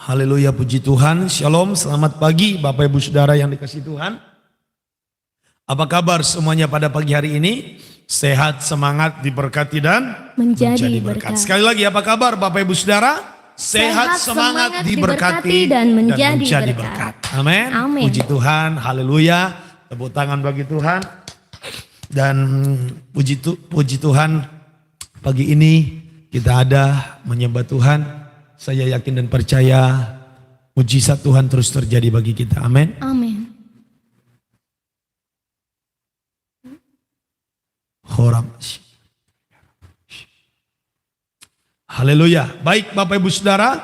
Haleluya, puji Tuhan. Shalom, selamat pagi Bapak Ibu Saudara yang dikasihi Tuhan. Apa kabar semuanya pada pagi hari ini? Sehat, semangat, diberkati dan menjadi berkat. Sekali lagi, apa kabar Bapak Ibu Saudara? Sehat, semangat, diberkati dan menjadi berkat. Amin. Puji Tuhan, haleluya. Tepuk tangan bagi Tuhan. Dan puji Tuhan, pagi ini kita ada menyembah Tuhan. Saya yakin dan percaya mujizat Tuhan terus terjadi bagi kita. Amin. Amin. Haleluya. Baik Bapak Ibu Saudara,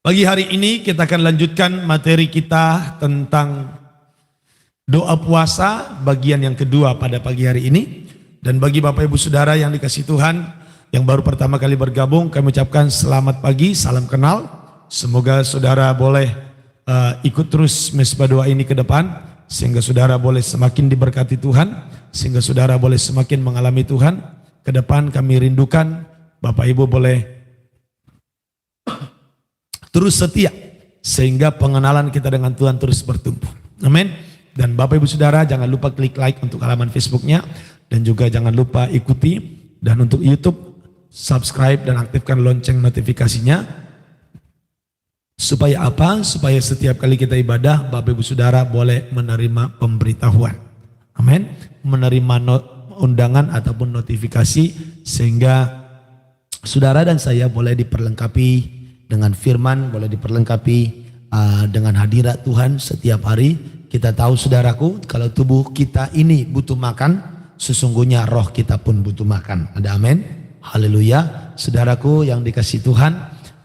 pagi hari ini kita akan lanjutkan materi kita tentang doa puasa bagian yang kedua pada pagi hari ini. Dan bagi Bapak Ibu Saudara yang dikasihi Tuhan, yang baru pertama kali bergabung, kami ucapkan selamat pagi, salam kenal. Semoga saudara boleh ikut terus mesbah doa ini ke depan, sehingga saudara boleh semakin diberkati Tuhan, sehingga saudara boleh semakin mengalami Tuhan. Ke depan kami rindukan Bapak Ibu boleh terus setia, sehingga pengenalan kita dengan Tuhan terus bertumbuh. Amin. Dan Bapak Ibu Saudara jangan lupa klik like untuk halaman Facebooknya, dan juga jangan lupa ikuti, dan untuk YouTube subscribe dan aktifkan lonceng notifikasinya. Supaya apa? Supaya setiap kali kita ibadah, Bapak Ibu Saudara boleh menerima pemberitahuan. Amin. Menerima undangan ataupun notifikasi, sehingga saudara dan saya boleh diperlengkapi dengan firman, boleh diperlengkapi dengan hadirat Tuhan setiap hari. Kita tahu saudaraku, kalau tubuh kita ini butuh makan, sesungguhnya roh kita pun butuh makan. Ada amin? Haleluya. Saudaraku yang dikasihi Tuhan,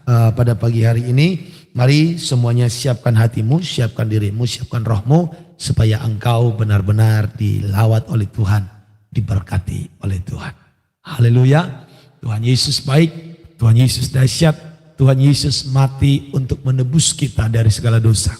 pada pagi hari ini mari semuanya siapkan hatimu, siapkan dirimu, siapkan rohmu, supaya engkau benar-benar dilawat oleh Tuhan, diberkati oleh Tuhan. Haleluya. Tuhan Yesus baik, Tuhan Yesus dahsyat, Tuhan Yesus mati untuk menebus kita dari segala dosa.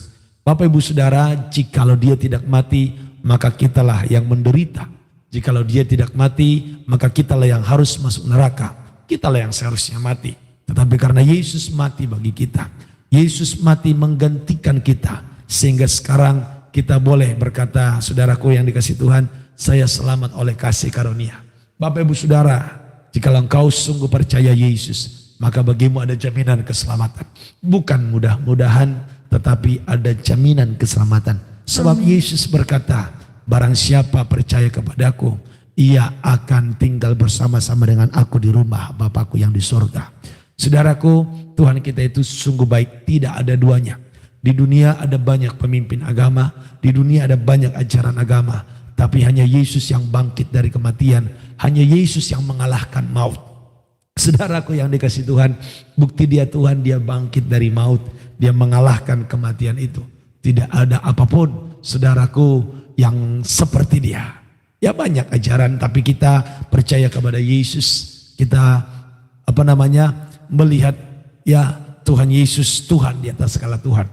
Bapak Ibu Saudara, jikalau dia tidak mati, maka kitalah yang menderita. Jikalau dia tidak mati, maka kitalah yang harus masuk neraka. Kitalah yang seharusnya mati. Tetapi karena Yesus mati bagi kita, Yesus mati menggantikan kita, sehingga sekarang kita boleh berkata, saudaraku yang dikasihi Tuhan, saya selamat oleh kasih karunia. Bapak Ibu Saudara, jikalau engkau sungguh percaya Yesus, maka bagimu ada jaminan keselamatan. Bukan mudah-mudahan, tetapi ada jaminan keselamatan. Sebab Yesus berkata, barang siapa percaya kepadaku, ia akan tinggal bersama-sama dengan aku di rumah Bapakku yang di surga. Saudaraku, Tuhan kita itu sungguh baik, tidak ada duanya. Di dunia ada banyak pemimpin agama, di dunia ada banyak ajaran agama, tapi hanya Yesus yang bangkit dari kematian, hanya Yesus yang mengalahkan maut. Saudaraku yang dikasihi Tuhan, bukti dia Tuhan, dia bangkit dari maut, dia mengalahkan kematian itu. Tidak ada apapun, saudaraku, yang seperti dia. Ya banyak ajaran, tapi kita percaya kepada Yesus. Kita melihat ya Tuhan Yesus, Tuhan di atas segala Tuhan,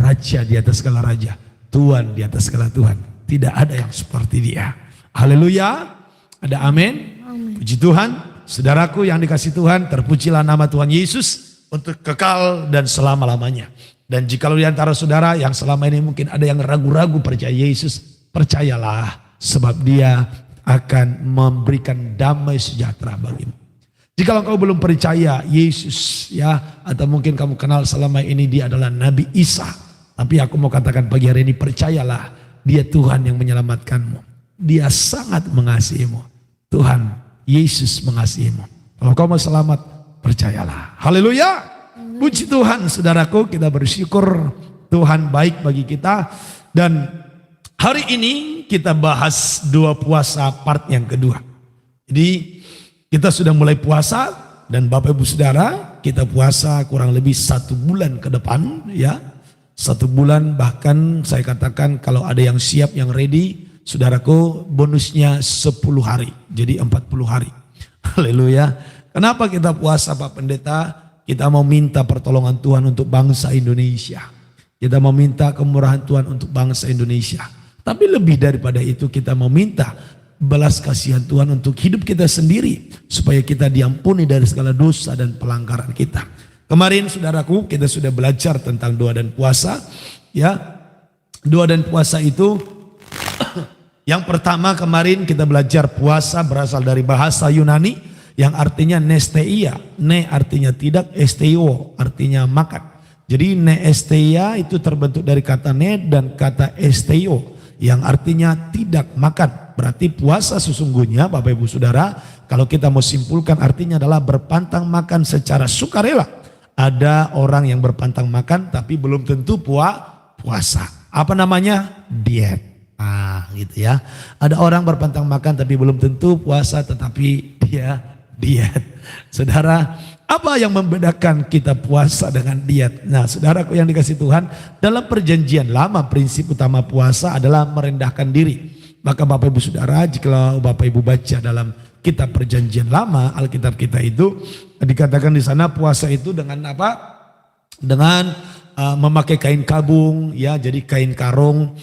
Raja di atas segala Raja, Tuhan di atas segala Tuhan. Tidak ada yang seperti dia. Haleluya. Ada amin. Puji Tuhan. Saudaraku yang dikasihi Tuhan, terpujilah nama Tuhan Yesus untuk kekal dan selama-lamanya. Dan jikalau di antara saudara yang selama ini mungkin ada yang ragu-ragu percaya Yesus, percayalah, sebab dia akan memberikan damai sejahtera bagimu. Jikalau engkau belum percaya Yesus ya, atau mungkin kamu kenal selama ini dia adalah Nabi Isa, tapi aku mau katakan pagi hari ini, percayalah, dia Tuhan yang menyelamatkanmu. Dia sangat mengasihimu. Tuhan Yesus mengasihimu. Kalau kau mau selamat, percayalah. Haleluya. Puji Tuhan, saudaraku, kita bersyukur Tuhan baik bagi kita. Dan hari ini kita bahas doa puasa part yang kedua. Jadi kita sudah mulai puasa, dan Bapak Ibu Saudara, kita puasa kurang lebih 1 bulan ke depan ya. 1 bulan, bahkan saya katakan kalau ada yang siap, yang ready, saudaraku, bonusnya 10 hari. Jadi 40 hari. Haleluya. Kenapa kita puasa Pak Pendeta? Kita mau minta pertolongan Tuhan untuk bangsa Indonesia. Kita mau minta kemurahan Tuhan untuk bangsa Indonesia. Tapi lebih daripada itu, kita mau minta belas kasihan Tuhan untuk hidup kita sendiri, supaya kita diampuni dari segala dosa dan pelanggaran kita. Kemarin saudaraku kita sudah belajar tentang doa dan puasa. Ya, doa dan puasa itu yang pertama kemarin kita belajar puasa berasal dari bahasa Yunani yang artinya nesteia. Ne artinya tidak, esteo artinya makan. Jadi neesteia itu terbentuk dari kata ne dan kata esteo yang artinya tidak makan. Berarti puasa sesungguhnya Bapak Ibu Saudara, kalau kita mau simpulkan artinya adalah berpantang makan secara sukarela. Ada orang yang berpantang makan tapi belum tentu puasa. Apa namanya? Diet. Gitu ya. Ada orang berpantang makan tapi belum tentu puasa tetapi dia diet. Saudara, apa yang membedakan kita puasa dengan diet? Nah, saudaraku yang dikasih Tuhan, dalam perjanjian lama prinsip utama puasa adalah merendahkan diri. Maka Bapak Ibu Saudara, jika Bapak Ibu baca dalam kitab perjanjian lama, Alkitab kita itu dikatakan di sana puasa itu dengan apa? Dengan memakai kain kabung, ya, jadi kain karung,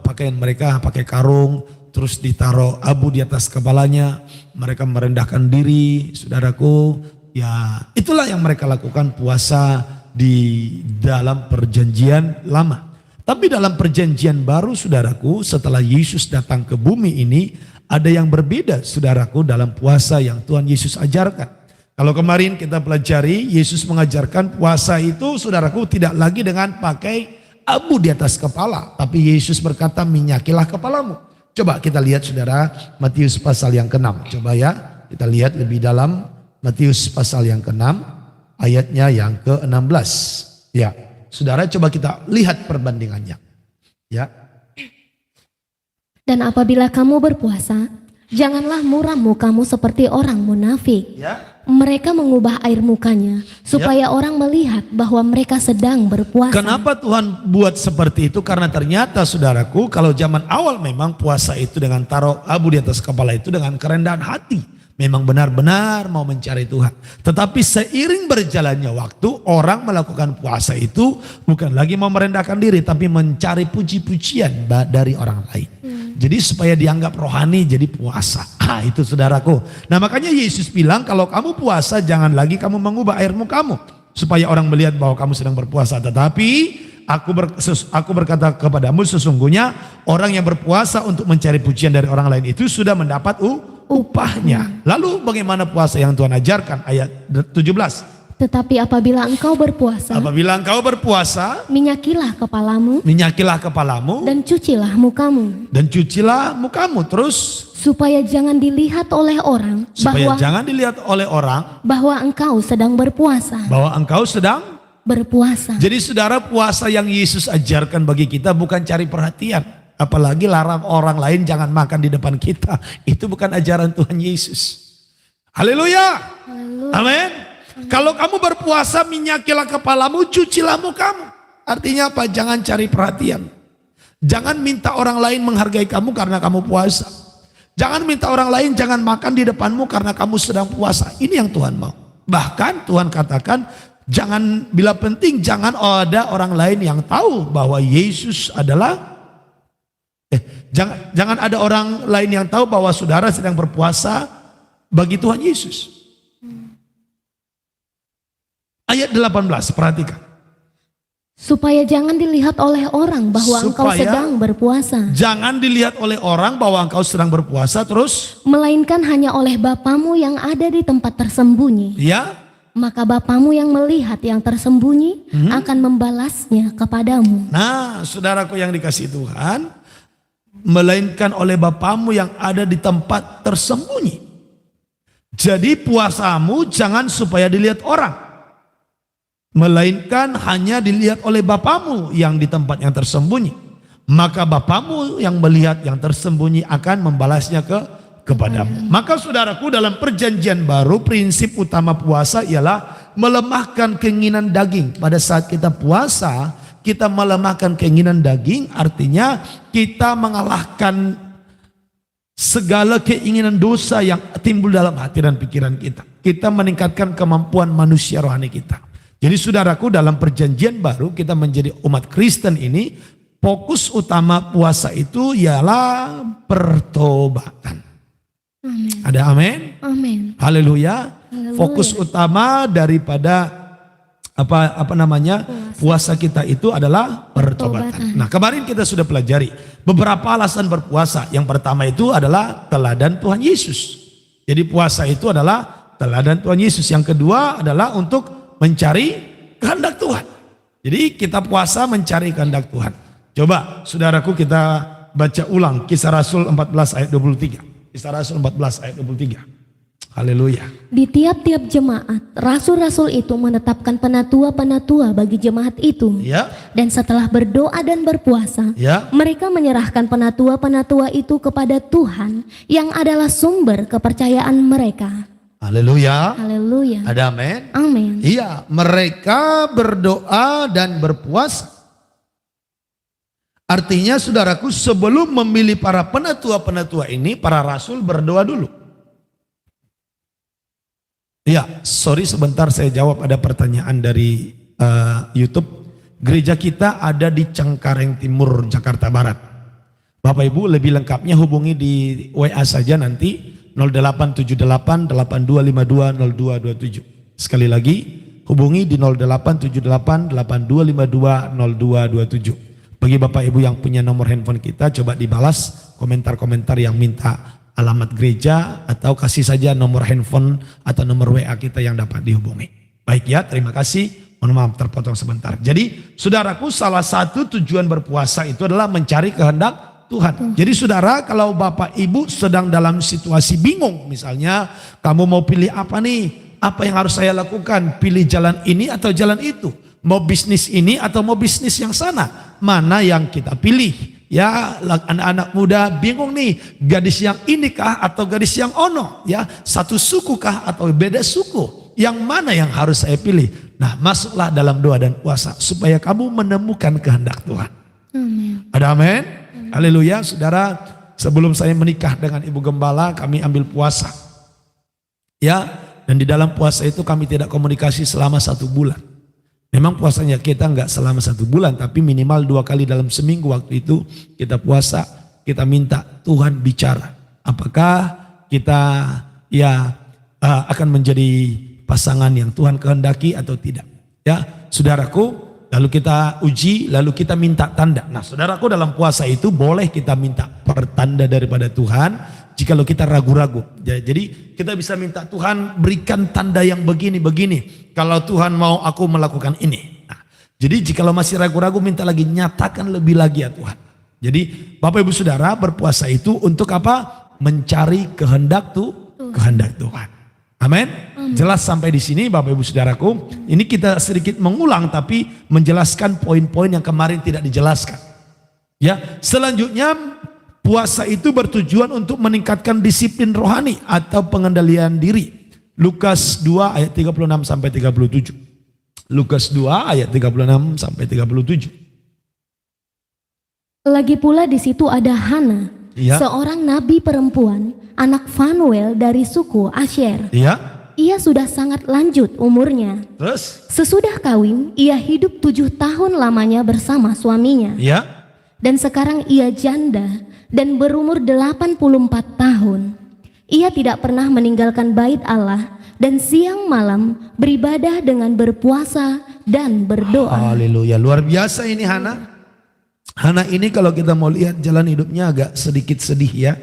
pakaian mereka pakai karung, terus ditaruh abu di atas kepalanya, mereka merendahkan diri, saudaraku, ya itulah yang mereka lakukan puasa di dalam perjanjian lama. Tapi dalam perjanjian baru saudaraku, setelah Yesus datang ke bumi ini, ada yang berbeda saudaraku dalam puasa yang Tuhan Yesus ajarkan. Kalau kemarin kita pelajari, Yesus mengajarkan puasa itu saudaraku tidak lagi dengan pakai abu di atas kepala. Tapi Yesus berkata minyakilah kepalamu. Coba kita lihat saudara Matius pasal yang ke-6. Coba ya kita lihat lebih dalam Matius pasal yang ke-6 ayatnya yang ke-16. Ya. Saudara coba kita lihat perbandingannya. Ya. Dan apabila kamu berpuasa, janganlah muram mukamu seperti orang munafik. Ya. Mereka mengubah air mukanya supaya orang melihat bahwa mereka sedang berpuasa. Kenapa Tuhan buat seperti itu? Karena ternyata saudaraku, kalau zaman awal memang puasa itu dengan taruh abu di atas kepala itu dengan kerendahan hati. Memang benar-benar mau mencari Tuhan. Tetapi seiring berjalannya waktu, orang melakukan puasa itu bukan lagi mau merendahkan diri, tapi mencari puji-pujian dari orang lain. Jadi supaya dianggap rohani jadi puasa. Itu saudaraku. Nah makanya Yesus bilang kalau kamu puasa jangan lagi kamu mengubah air mukamu. Supaya orang melihat bahwa kamu sedang berpuasa. Tetapi aku berkata kepadamu sesungguhnya orang yang berpuasa untuk mencari pujian dari orang lain itu sudah mendapat upahnya. Lalu bagaimana puasa yang Tuhan ajarkan? Ayat 17. Tetapi apabila engkau berpuasa, minyakilah kepalamu, dan cucilah mukamu. Terus supaya jangan dilihat oleh orang bahwa engkau sedang berpuasa. Jadi saudara, puasa yang Yesus ajarkan bagi kita bukan cari perhatian, apalagi larang orang lain jangan makan di depan kita. Itu bukan ajaran Tuhan Yesus. Haleluya. Amin. Kalau kamu berpuasa, minyakilah kepalamu, cucilah mukamu. Artinya apa? Jangan cari perhatian. Jangan minta orang lain menghargai kamu karena kamu puasa. Jangan minta orang lain jangan makan di depanmu karena kamu sedang puasa. Ini yang Tuhan mau. Bahkan Tuhan katakan, jangan, bila penting jangan ada orang lain yang tahu bahwa Yesus adalah jangan ada orang lain yang tahu bahwa saudara sedang berpuasa bagi Tuhan Yesus. Ayat 18, perhatikan. Supaya jangan dilihat oleh orang bahwa engkau sedang berpuasa. Jangan dilihat oleh orang bahwa engkau sedang berpuasa terus. Melainkan hanya oleh Bapamu yang ada di tempat tersembunyi. Ya. Maka Bapamu yang melihat yang tersembunyi akan membalasnya kepadamu. Nah, saudaraku yang dikasihi Tuhan, melainkan oleh Bapamu yang ada di tempat tersembunyi. Jadi puasamu jangan supaya dilihat orang, melainkan hanya dilihat oleh Bapamu yang di tempat yang tersembunyi. Maka Bapamu yang melihat yang tersembunyi akan membalasnya kepadamu. Maka saudaraku, dalam perjanjian baru prinsip utama puasa ialah melemahkan keinginan daging. Pada saat kita puasa, kita melemahkan keinginan daging, artinya kita mengalahkan segala keinginan dosa yang timbul dalam hati dan pikiran kita. Kita meningkatkan kemampuan manusia rohani kita. Jadi saudaraku, dalam perjanjian baru kita menjadi umat Kristen ini, fokus utama puasa itu ialah pertobatan. Amin. Ada amin? Amin. Haleluya. Fokus utama daripada apa namanya? Puasa kita itu adalah pertobatan. Nah, kemarin kita sudah pelajari beberapa alasan berpuasa. Yang pertama itu adalah teladan Tuhan Yesus. Jadi puasa itu adalah teladan Tuhan Yesus. Yang kedua adalah untuk mencari kehendak Tuhan. Jadi kita puasa mencari kehendak Tuhan. Coba saudaraku kita baca ulang Kisah Rasul 14 ayat 23. Kisah Rasul 14 ayat 23. Haleluya. Di tiap-tiap jemaat, rasul-rasul itu menetapkan penatua-penatua bagi jemaat itu. Ya. Dan setelah berdoa dan berpuasa, Ya. mereka menyerahkan penatua-penatua itu kepada Tuhan yang adalah sumber kepercayaan mereka. Haleluya. Haleluya. Ada amin. Amin. Iya, mereka berdoa dan berpuasa. Artinya saudaraku, sebelum memilih para penatua-penatua ini, para rasul berdoa dulu. Iya, sorry sebentar saya jawab, ada pertanyaan dari YouTube. Gereja kita ada di Cengkareng Timur, Jakarta Barat. Bapak Ibu lebih lengkapnya hubungi di WA saja nanti 0878 8252 0227. Sekali lagi hubungi di 0878 8252 0227. Bagi Bapak Ibu yang punya nomor handphone kita, coba dibalas komentar-komentar yang minta alamat gereja atau kasih saja nomor handphone atau nomor WA kita yang dapat dihubungi. Baik ya, terima kasih. Mohon maaf terpotong sebentar. Jadi saudaraku, salah satu tujuan berpuasa itu adalah mencari kehendak Tuhan. Jadi saudara, kalau Bapak Ibu sedang dalam situasi bingung, misalnya kamu mau pilih apa nih? Apa yang harus saya lakukan? Pilih jalan ini atau jalan itu? Mau bisnis ini atau mau bisnis yang sana? Mana yang kita pilih? Ya, anak-anak muda bingung nih, gadis yang ini kah atau gadis yang ono? Ya, satu suku kah atau beda suku? Yang mana yang harus saya pilih? Nah, masuklah dalam doa dan puasa supaya kamu menemukan kehendak Tuhan. Amin. Ada amin? Haleluya. Saudara, sebelum saya menikah dengan Ibu Gembala, kami ambil puasa. Ya, dan di dalam puasa itu kami tidak komunikasi selama 1 bulan. Memang puasanya kita enggak selama 1 bulan, tapi minimal 2 kali dalam seminggu. Waktu itu kita puasa, kita minta Tuhan bicara. Apakah kita akan menjadi pasangan yang Tuhan kehendaki atau tidak. Ya, saudaraku, lalu kita uji, lalu kita minta tanda. Nah, saudaraku, dalam puasa itu boleh kita minta pertanda daripada Tuhan jikalau kita ragu-ragu. Jadi kita bisa minta Tuhan berikan tanda yang begini-begini. Kalau Tuhan mau aku melakukan ini. Nah, jadi jikalau masih ragu-ragu, minta lagi, nyatakan lebih lagi ya Tuhan. Jadi Bapak Ibu Saudara, berpuasa itu untuk apa? Mencari kehendak Tuhan. Amin. Jelas sampai di sini Bapak Ibu Saudaraku. Ini kita sedikit mengulang tapi menjelaskan poin-poin yang kemarin tidak dijelaskan. Ya, selanjutnya puasa itu bertujuan untuk meningkatkan disiplin rohani atau pengendalian diri. Lukas 2 ayat 36 sampai 37. Lukas 2 ayat 36 sampai 37. Lagi pula di situ ada Hana, seorang nabi perempuan, anak Fanuel dari suku Asher. Ia sudah sangat lanjut umurnya. Terus? Sesudah kawin, ia hidup 7 tahun lamanya bersama suaminya. Dan sekarang ia janda dan berumur 84 tahun. Ia tidak pernah meninggalkan bait Allah dan siang malam beribadah dengan berpuasa dan berdoa. Haleluya, luar biasa ini Hana. Hana ini kalau kita mau lihat jalan hidupnya agak sedikit sedih ya.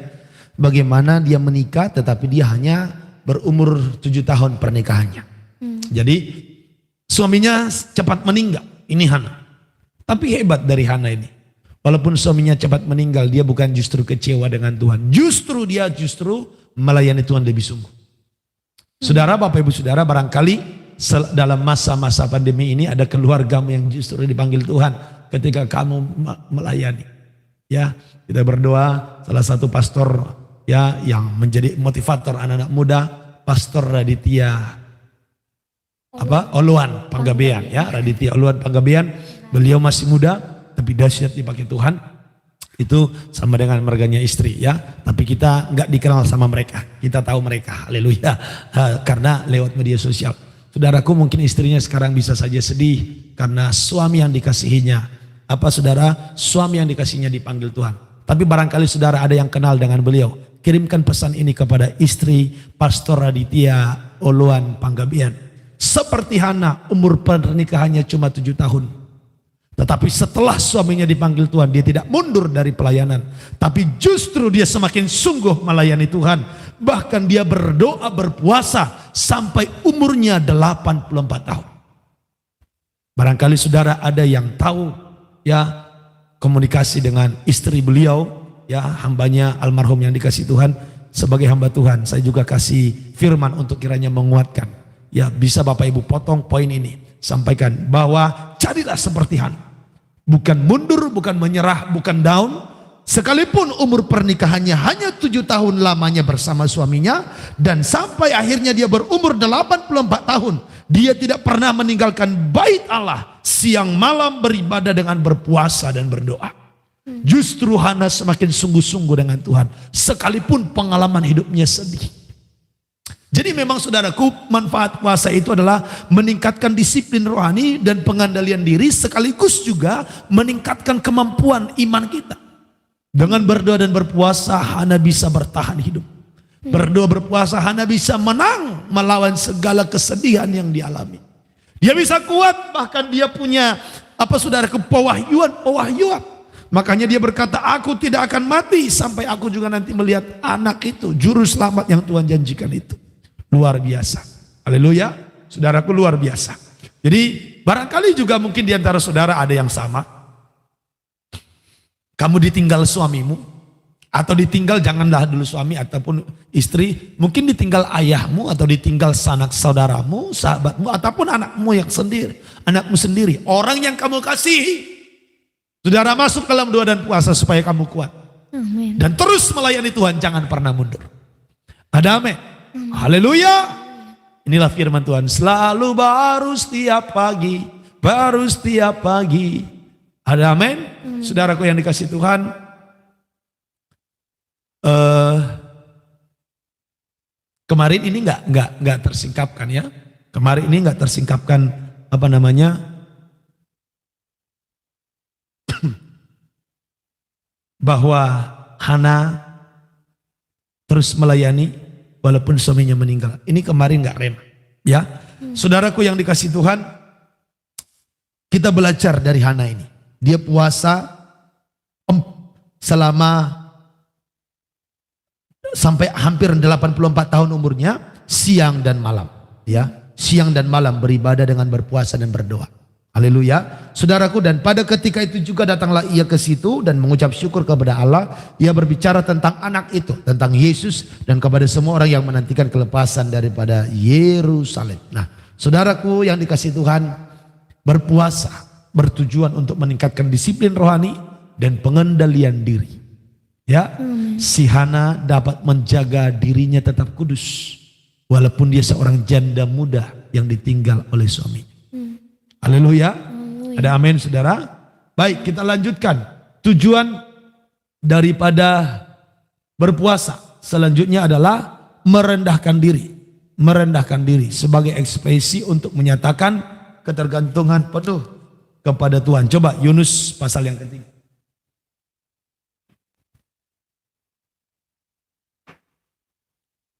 Bagaimana dia menikah tetapi dia hanya berumur 7 tahun pernikahannya. Jadi suaminya cepat meninggal. Ini Hana. Tapi hebat dari Hana ini. Walaupun suaminya cepat meninggal, dia bukan justru kecewa dengan Tuhan. Dia justru melayani Tuhan lebih sungguh. Saudara, Bapak Ibu Saudara, barangkali dalam masa-masa pandemi ini ada keluargamu yang justru dipanggil Tuhan ketika kamu melayani. Ya, kita berdoa, salah satu pastor ya yang menjadi motivator anak-anak muda, Pastor Raditya Oluan Panggabean ya, Raditya Oluan Panggabean. Beliau masih muda tapi dahsyat dipakai Tuhan. Itu sama dengan marganya istri ya, tapi kita nggak dikenal sama mereka, kita tahu mereka, haleluya, karena lewat media sosial. Saudaraku, mungkin istrinya sekarang bisa saja sedih karena suami yang dikasihinya, saudara, suami yang dikasihnya dipanggil Tuhan. Tapi barangkali saudara ada yang kenal dengan beliau, kirimkan pesan ini kepada istri Pastor Raditya Oluan Panggabean. Seperti Hana, umur pernikahannya cuma 7 tahun. Tetapi setelah suaminya dipanggil Tuhan, dia tidak mundur dari pelayanan. Tapi justru dia semakin sungguh melayani Tuhan. Bahkan dia berdoa, berpuasa sampai umurnya 84 tahun. Barangkali saudara ada yang tahu ya komunikasi dengan istri beliau, ya hambanya almarhum yang dikasih Tuhan. Sebagai hamba Tuhan, saya juga kasih firman untuk kiranya menguatkan. Ya bisa Bapak Ibu potong poin ini. Sampaikan bahwa jadilah seperti Hana. Bukan mundur, bukan menyerah, bukan down. Sekalipun umur pernikahannya hanya 7 tahun lamanya bersama suaminya. Dan sampai akhirnya dia berumur 84 tahun. Dia tidak pernah meninggalkan bait Allah. Siang malam beribadah dengan berpuasa dan berdoa. Justru Hana semakin sungguh-sungguh dengan Tuhan. Sekalipun pengalaman hidupnya sedih. Jadi memang saudaraku, manfaat puasa itu adalah meningkatkan disiplin rohani dan pengandalian diri, sekaligus juga meningkatkan kemampuan iman kita. Dengan berdoa dan berpuasa, Hana bisa bertahan hidup. Berdoa berpuasa, Hana bisa menang melawan segala kesedihan yang dialami. Dia bisa kuat, bahkan dia punya saudaraku, pewahyuan. Makanya dia berkata, aku tidak akan mati sampai aku juga nanti melihat anak itu, juru selamat yang Tuhan janjikan itu. Luar biasa. Haleluya. Saudaraku, luar biasa. Jadi barangkali juga mungkin di antara saudara ada yang sama. Kamu ditinggal suamimu. Atau ditinggal, janganlah dulu suami ataupun istri. Mungkin ditinggal ayahmu atau ditinggal sanak saudaramu, sahabatmu, ataupun anakmu yang sendiri. Anakmu sendiri. Orang yang kamu kasihi. Saudara masuk dalam doa dan puasa supaya kamu kuat. Amen. Dan terus melayani Tuhan, jangan pernah mundur. Ada amin. Haleluya. Inilah firman Tuhan. Selalu baru setiap pagi. Baru setiap pagi. Ada amin. Saudaraku yang dikasih Tuhan. Kemarin ini nggak tersingkapkan ya. Kemarin ini nggak tersingkapkan bahwa Hana terus melayani walaupun suaminya meninggal. Ini kemarin gak rem. Ya, saudaraku yang dikasih Tuhan, kita belajar dari Hana ini. Dia puasa selama sampai hampir 84 tahun umurnya, siang dan malam. Ya, siang dan malam beribadah dengan berpuasa dan berdoa. Haleluya. Saudaraku, dan pada ketika itu juga datanglah ia ke situ dan mengucap syukur kepada Allah. Ia berbicara tentang anak itu, tentang Yesus, dan kepada semua orang yang menantikan kelepasan daripada Yerusalem. Nah, saudaraku yang dikasih Tuhan, berpuasa bertujuan untuk meningkatkan disiplin rohani dan pengendalian diri. Ya, si Hana dapat menjaga dirinya tetap kudus walaupun dia seorang janda muda yang ditinggal oleh suami. Haleluya. Ada amin saudara. Baik, kita lanjutkan. Tujuan daripada berpuasa selanjutnya adalah merendahkan diri. Merendahkan diri sebagai ekspresi untuk menyatakan ketergantungan penuh kepada Tuhan. Coba Yunus pasal yang ketiga.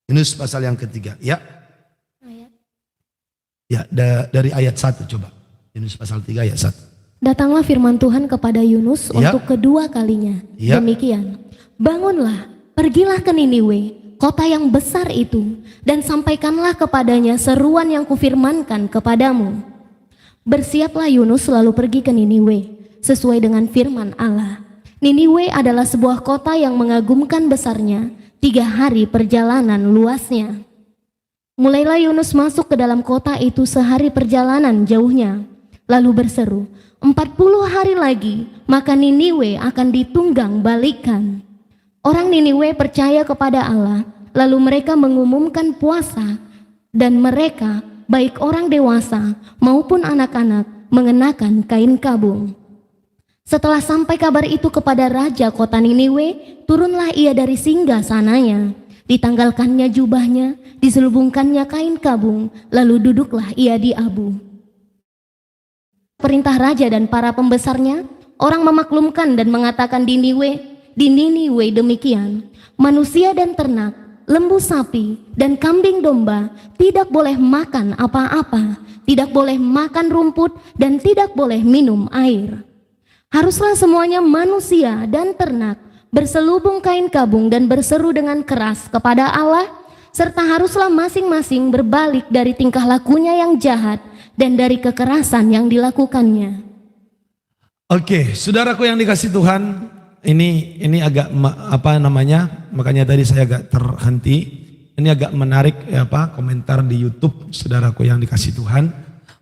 Yunus pasal yang ketiga. Ya. Ya, dari ayat 1 coba. Yunus pasal 3 ayat 1. Datanglah firman Tuhan kepada Yunus untuk kedua kalinya. Demikian, bangunlah, pergilah ke Niniwe, kota yang besar itu, dan sampaikanlah kepadanya seruan yang kufirmankan kepadamu. Bersiaplah Yunus lalu pergi ke Niniwe, sesuai dengan firman Allah. Niniwe adalah sebuah kota yang mengagumkan besarnya, 3 hari perjalanan luasnya. Mulailah Yunus masuk ke dalam kota itu sehari perjalanan jauhnya. Lalu berseru, 40 hari lagi, maka Niniwe akan ditunggang balikan. Orang Niniwe percaya kepada Allah, lalu mereka mengumumkan puasa, dan mereka, baik orang dewasa maupun anak-anak, mengenakan kain kabung. Setelah sampai kabar itu kepada raja kota Niniwe, turunlah ia dari singgah sananya. Ditanggalkannya jubahnya, diselubungkannya kain kabung, lalu duduklah ia di abu. Perintah raja dan para pembesarnya, orang memaklumkan dan mengatakan di Niniwe demikian, manusia dan ternak, lembu sapi, dan kambing domba tidak boleh makan apa-apa, tidak boleh makan rumput, dan tidak boleh minum air. Haruslah semuanya manusia dan ternak berselubung kain kabung dan berseru dengan keras kepada Allah, serta haruslah masing-masing berbalik dari tingkah lakunya yang jahat dan dari kekerasan yang dilakukannya. Oke, saudaraku yang dikasih Tuhan, ini agak makanya tadi saya agak terhenti. Ini agak menarik komentar di YouTube, saudaraku yang dikasih Tuhan.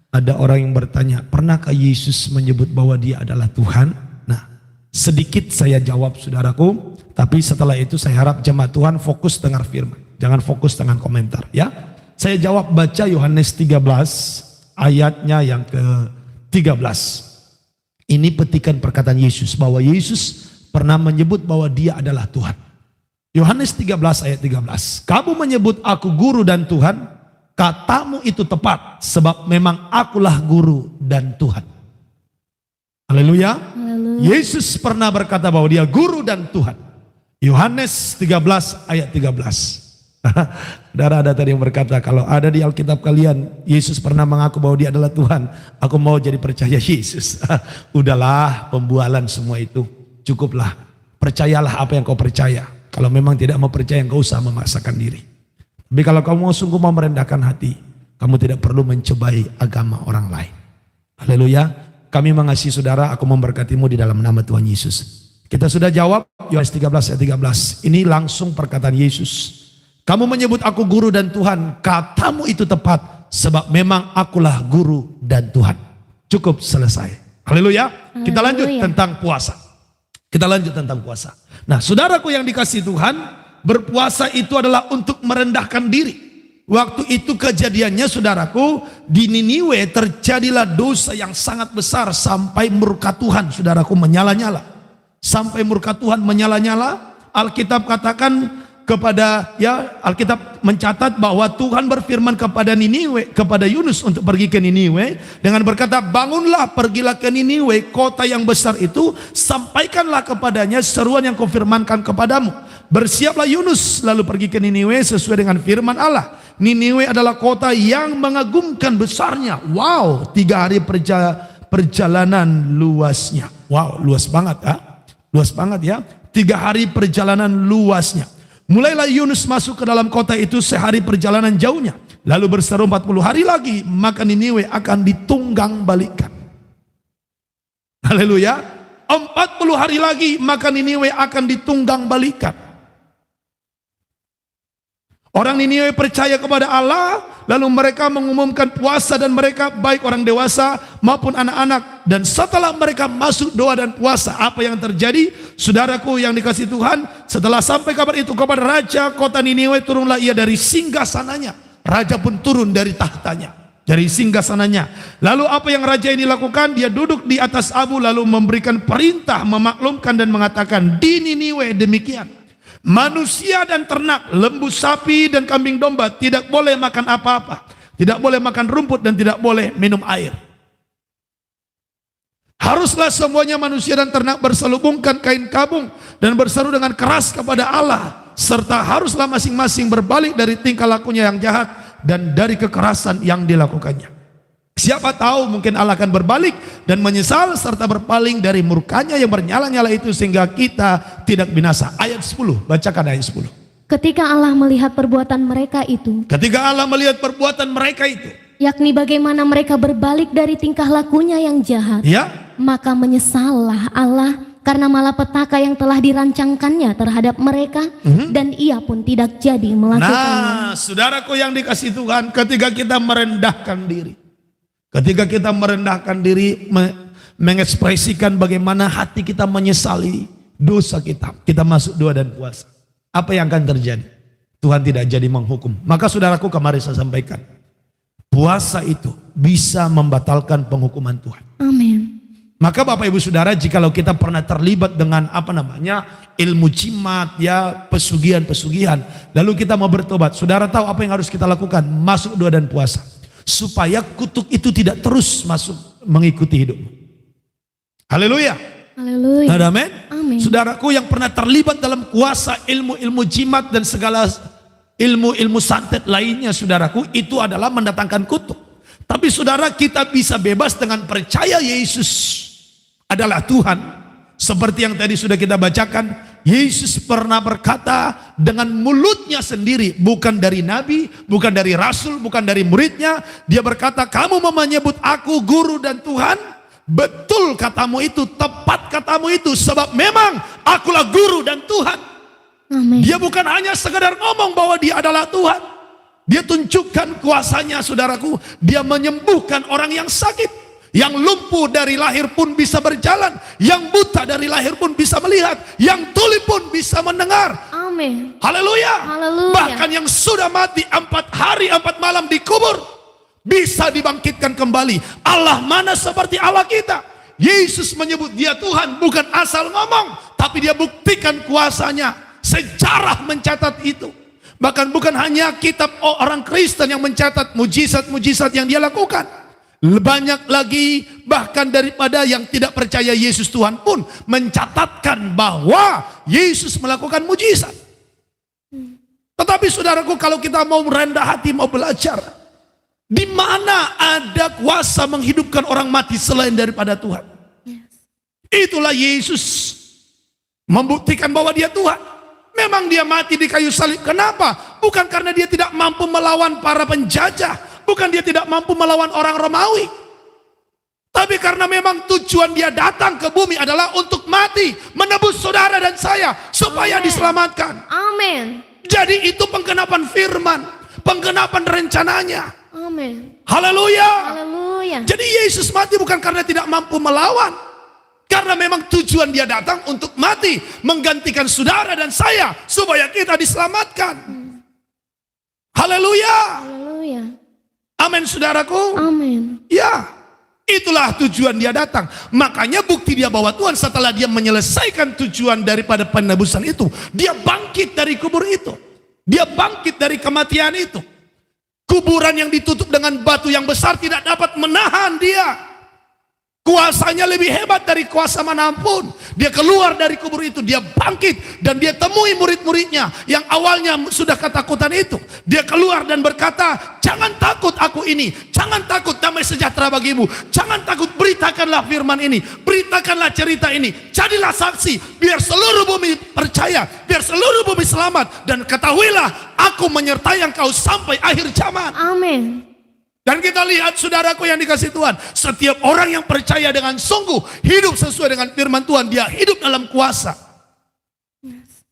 Ada orang yang bertanya, pernahkah Yesus menyebut bahwa dia adalah Tuhan? Nah, sedikit saya jawab saudaraku, tapi setelah itu saya harap jemaat Tuhan fokus dengar firman. Jangan fokus dengan komentar ya. Saya jawab, baca Yohanes 13 ayatnya yang ke-13. Ini petikan perkataan Yesus bahwa Yesus pernah menyebut bahwa dia adalah Tuhan. Yohanes 13 ayat 13. Kamu menyebut aku guru dan Tuhan, katamu itu tepat sebab memang akulah guru dan Tuhan. Haleluya. Yesus pernah berkata bahwa dia guru dan Tuhan. Yohanes 13 ayat 13. Saudara, ada tadi yang berkata, kalau ada di Alkitab kalian Yesus pernah mengaku bahwa dia adalah Tuhan, aku mau jadi percaya Yesus. Udahlah, pembualan semua itu, cukuplah. Percayalah apa yang kau percaya. Kalau memang tidak mau percaya, enggak usah memaksakan diri. Tapi kalau kamu sungguh mau merendahkan hati, kamu tidak perlu mencobai agama orang lain. Haleluya. Kami mengasihi saudara, aku memberkatimu di dalam nama Tuhan Yesus. Kita sudah jawab Yohanes 13 ayat 13. Ini langsung perkataan Yesus. Kamu menyebut aku guru dan Tuhan, katamu itu tepat sebab memang akulah guru dan Tuhan. Cukup, selesai. Haleluya. Kita lanjut tentang puasa. Kita lanjut tentang puasa. Nah, saudaraku yang dikasihi Tuhan, berpuasa itu adalah untuk merendahkan diri. Waktu itu kejadiannya saudaraku, di Niniwe terjadilah dosa yang sangat besar sampai murka Tuhan saudaraku menyala-nyala. Sampai murka Tuhan menyala-nyala. Alkitab katakan Alkitab mencatat bahwa Tuhan berfirman kepada Niniwe, kepada Yunus untuk pergi ke Niniwe dengan berkata, bangunlah, pergilah ke Niniwe, kota yang besar itu, sampaikanlah kepadanya seruan yang kufirmankan kepadamu. Bersiaplah Yunus lalu pergi ke Niniwe sesuai dengan firman Allah. Niniwe adalah kota yang mengagumkan besarnya. Wow, 3 hari perjalanan luasnya. Wow, luas banget ya. Luas banget ya. 3 hari perjalanan luasnya. Mulailah Yunus masuk ke dalam kota itu sehari perjalanan jauhnya. Lalu berseru 40 hari lagi, maka Niniwe akan ditunggang balikan. Haleluya. 40 hari lagi, maka Niniwe akan ditunggang balikan. Orang Niniwe percaya kepada Allah, lalu mereka mengumumkan puasa dan mereka baik orang dewasa maupun anak-anak. Dan setelah mereka masuk doa dan puasa, apa yang terjadi? Saudaraku yang dikasihi Tuhan, setelah sampai kabar itu kepada raja kota Niniwe, turunlah ia dari singgasananya. Raja pun turun dari tahtanya, dari singgasananya. Lalu apa yang raja ini lakukan? Dia duduk di atas abu lalu memberikan perintah, memaklumkan dan mengatakan, di Niniwe demikian. Manusia dan ternak, lembu sapi dan kambing domba tidak boleh makan apa-apa, tidak boleh makan rumput dan tidak boleh minum air. Haruslah semuanya manusia dan ternak berselubungkan kain kabung dan berseru dengan keras kepada Allah, serta haruslah masing-masing berbalik dari tingkah lakunya yang jahat dan dari kekerasan yang dilakukannya. Siapa tahu mungkin Allah akan berbalik dan menyesal serta berpaling dari murkanya yang bernyala-nyala itu sehingga kita tidak binasa. Ayat 10, bacakan ayat 10. Ketika Allah melihat perbuatan mereka itu, yakni bagaimana mereka berbalik dari tingkah lakunya yang jahat, ya, maka menyesallah Allah karena malapetaka yang telah dirancangkannya terhadap mereka, dan ia pun tidak jadi melakukannya. Nah, saudaraku yang dikasihi Tuhan, ketika kita merendahkan diri, mengekspresikan bagaimana hati kita menyesali dosa kita masuk doa dan puasa, apa yang akan terjadi? Tuhan tidak jadi menghukum. Maka saudaraku, kemarin saya sampaikan, puasa itu bisa membatalkan penghukuman Tuhan. Amin. Maka Bapak Ibu Saudara, jikalau kita pernah terlibat dengan ilmu jimat, ya, pesugihan, lalu kita mau bertobat, saudara tahu apa yang harus kita lakukan? Masuk doa dan puasa, supaya kutuk itu tidak terus masuk mengikuti hidupmu. Haleluya. Haleluya. Amin. Amin. Saudaraku yang pernah terlibat dalam kuasa ilmu jimat dan segala ilmu-ilmu santet lainnya saudaraku, itu adalah mendatangkan kutuk. Tapi saudara, kita bisa bebas dengan percaya Yesus adalah Tuhan. Seperti yang tadi sudah kita bacakan, Yesus pernah berkata dengan mulutnya sendiri, bukan dari nabi, bukan dari rasul, bukan dari muridnya. Dia berkata, kamu mau menyebut aku guru dan Tuhan? Betul katamu itu, tepat katamu itu, sebab memang akulah guru dan Tuhan. Amin. Dia bukan hanya sekedar ngomong bahwa dia adalah Tuhan. Dia tunjukkan kuasanya saudaraku. Dia menyembuhkan orang yang sakit. Yang lumpuh dari lahir pun bisa berjalan. Yang buta dari lahir pun bisa melihat. Yang tuli pun bisa mendengar. Amin. Haleluya. Haleluya. Bahkan yang sudah mati 4 hari 4 malam dikubur bisa dibangkitkan kembali. Allah mana seperti Allah kita. Yesus menyebut dia Tuhan, bukan asal ngomong, tapi dia buktikan kuasanya. Sejarah mencatat itu. Bahkan bukan hanya kitab orang Kristen yang mencatat mujizat-mujizat yang dia lakukan. Banyak lagi bahkan daripada yang tidak percaya Yesus Tuhan pun mencatatkan bahwa Yesus melakukan mujizat. Tetapi saudaraku, kalau kita mau rendah hati, mau belajar, di mana ada kuasa menghidupkan orang mati selain daripada Tuhan? Itulah Yesus membuktikan bahwa dia Tuhan. Memang dia mati di kayu salib. Kenapa? Bukan karena dia tidak mampu melawan para penjajah. Bukan dia tidak mampu melawan orang Romawi. Tapi karena memang tujuan dia datang ke bumi adalah untuk mati. Menebus saudara dan saya. Supaya diselamatkan. Amin. Jadi itu penggenapan firman. Penggenapan rencananya. Amin. Haleluya. Haleluya. Jadi Yesus mati bukan karena tidak mampu melawan. Karena memang tujuan dia datang untuk mati. Menggantikan saudara dan saya. Supaya kita diselamatkan. Haleluya. Haleluya. Amin saudaraku. Amin. Ya, itulah tujuan dia datang. Makanya bukti dia bahwa Tuhan setelah dia menyelesaikan tujuan daripada penebusan itu. Dia bangkit dari kubur itu. Dia bangkit dari kematian itu. Kuburan yang ditutup dengan batu yang besar tidak dapat menahan dia. Kuasanya lebih hebat dari kuasa manapun. Dia keluar dari kubur itu, dia bangkit dan dia temui murid-muridnya yang awalnya sudah ketakutan itu. Dia keluar dan berkata, jangan takut aku ini, jangan takut, damai sejahtera bagimu. Jangan takut, beritakanlah firman ini, beritakanlah cerita ini. Jadilah saksi, biar seluruh bumi percaya, biar seluruh bumi selamat. Dan ketahuilah, aku menyertai engkau sampai akhir zaman. Amin. Dan kita lihat saudaraku yang dikasih Tuhan, setiap orang yang percaya dengan sungguh, hidup sesuai dengan firman Tuhan, dia hidup dalam kuasa.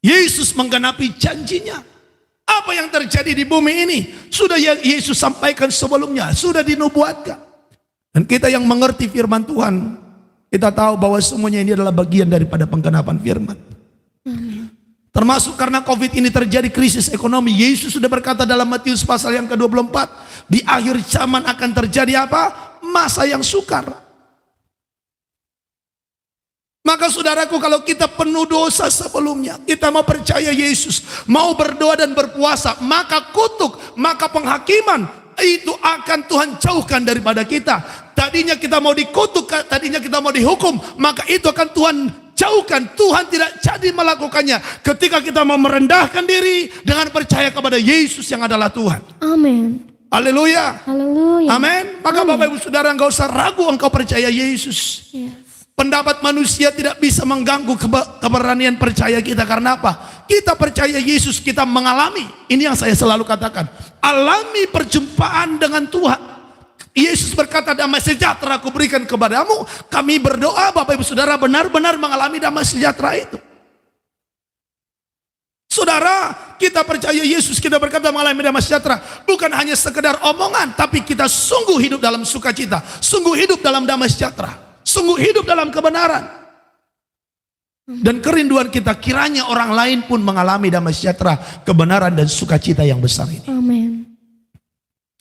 Yesus menggenapi janjinya. Apa yang terjadi di bumi ini sudah Yesus sampaikan sebelumnya, sudah dinubuatkan. Dan kita yang mengerti firman Tuhan, kita tahu bahwa semuanya ini adalah bagian daripada penggenapan firman. Termasuk karena COVID ini terjadi krisis ekonomi. Yesus sudah berkata dalam Matius pasal yang ke-24, di akhir zaman akan terjadi apa? Masa yang sukar. Maka saudaraku, kalau kita penuh dosa sebelumnya, kita mau percaya Yesus, mau berdoa dan berpuasa, maka kutuk, maka penghakiman itu akan Tuhan jauhkan daripada kita. Tadinya kita mau dikutuk, tadinya kita mau dihukum, maka itu akan Tuhan jauhkan. Tuhan tidak jadi melakukannya ketika kita mau merendahkan diri dengan percaya kepada Yesus yang adalah Tuhan. Amin. Haleluya. Haleluya. Amin. Maka Amin. Bapak Ibu Saudara, enggak usah ragu engkau percaya Yesus. Yes. Pendapat manusia tidak bisa mengganggu keberanian percaya kita. Karena apa? Kita percaya Yesus, kita mengalami. Ini yang saya selalu katakan. Alami perjumpaan dengan Tuhan. Yesus berkata, damai sejahtera aku berikan kepadamu. Kami berdoa Bapak Ibu Saudara benar-benar mengalami damai sejahtera itu. Saudara, kita percaya Yesus, kita berkata mengalami damai sejahtera. Bukan hanya sekedar omongan, tapi kita sungguh hidup dalam sukacita. Sungguh hidup dalam damai sejahtera. Sungguh hidup dalam kebenaran. Dan kerinduan kita kiranya orang lain pun mengalami damai sejahtera, kebenaran dan sukacita yang besar ini. Amin.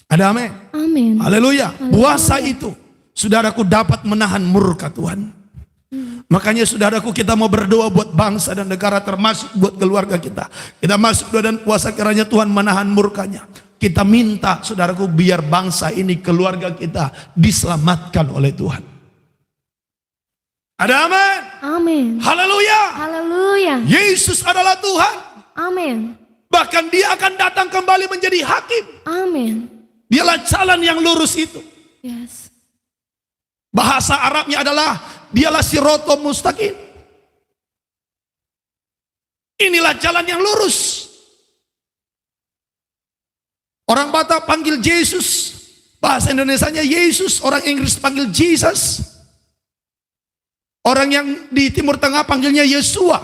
Ada amin? Amin. Haleluya. Puasa itu, saudaraku, dapat menahan murka Tuhan. Makanya saudaraku, kita mau berdoa buat bangsa dan negara, termasuk buat keluarga kita. Kita masuk doa dan puasa kiranya Tuhan menahan murkanya. Kita minta saudaraku, biar bangsa ini, keluarga kita diselamatkan oleh Tuhan. Ada amin? Amin. Haleluya. Haleluya. Yesus adalah Tuhan. Amin. Bahkan dia akan datang kembali menjadi hakim. Amin. Dialah jalan yang lurus itu. Yes. Bahasa Arabnya adalah dialah siratal mustaqim. Inilah jalan yang lurus. Orang Batak panggil Yesus, bahasa Indonesianya Yesus, orang Inggris panggil Jesus. Orang yang di Timur Tengah panggilnya Yesua.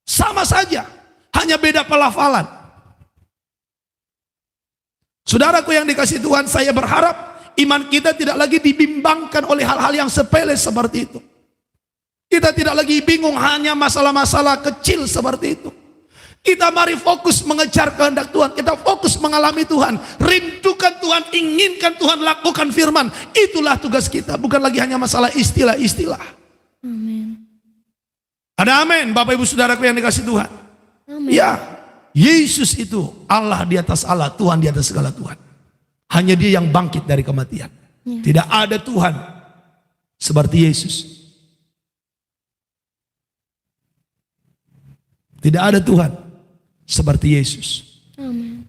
Sama saja, hanya beda pelafalan. Saudaraku yang dikasihi Tuhan, saya berharap iman kita tidak lagi dibimbangkan oleh hal-hal yang sepele seperti itu. Kita tidak lagi bingung hanya masalah-masalah kecil seperti itu. Kita mari fokus mengejar kehendak Tuhan. Kita fokus mengalami Tuhan. Rindukan Tuhan, inginkan Tuhan, lakukan firman. Itulah tugas kita, bukan lagi hanya masalah istilah-istilah. Amin. Ada amin, Bapak Ibu Saudaraku yang dikasihi Tuhan. Amin. Ya, Yesus itu Allah di atas Allah, Tuhan di atas segala Tuhan. Hanya dia yang bangkit dari kematian. Ya. Tidak ada Tuhan seperti Yesus. Tidak ada Tuhan seperti Yesus. Amin.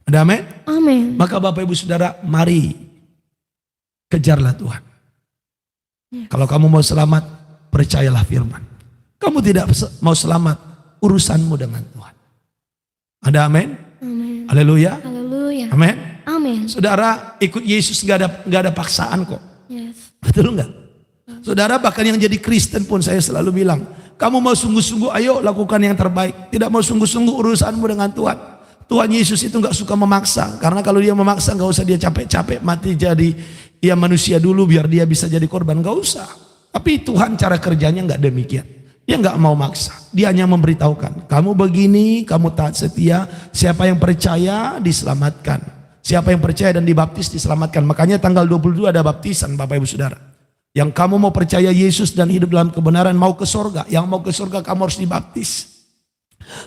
Ada amin? Amin. Maka Bapak Ibu Saudara, mari kejarlah Tuhan. Ya. Kalau kamu mau selamat, percayalah firman. Kamu tidak mau selamat, urusanmu dengan Tuhan. Ada amin? Amin. Haleluya. Haleluya. Amin. Amin. Saudara, ikut Yesus gak ada paksaan kok. Yes. Betul enggak? Saudara, bahkan yang jadi Kristen pun saya selalu bilang, kamu mau sungguh-sungguh, ayo lakukan yang terbaik. Tidak mau sungguh-sungguh, urusanmu dengan Tuhan. Tuhan Yesus itu gak suka memaksa. Karena kalau dia memaksa, gak usah dia capek-capek mati jadi manusia dulu biar dia bisa jadi korban. Gak usah. Tapi Tuhan cara kerjanya gak demikian. Dia gak mau maksa. Dia hanya memberitahukan, kamu begini, kamu taat setia. Siapa yang percaya diselamatkan. Siapa yang percaya dan dibaptis diselamatkan. Makanya tanggal 22 ada baptisan, Bapak Ibu Saudara. Yang kamu mau percaya Yesus dan hidup dalam kebenaran, mau ke sorga. Yang mau ke sorga kamu harus dibaptis.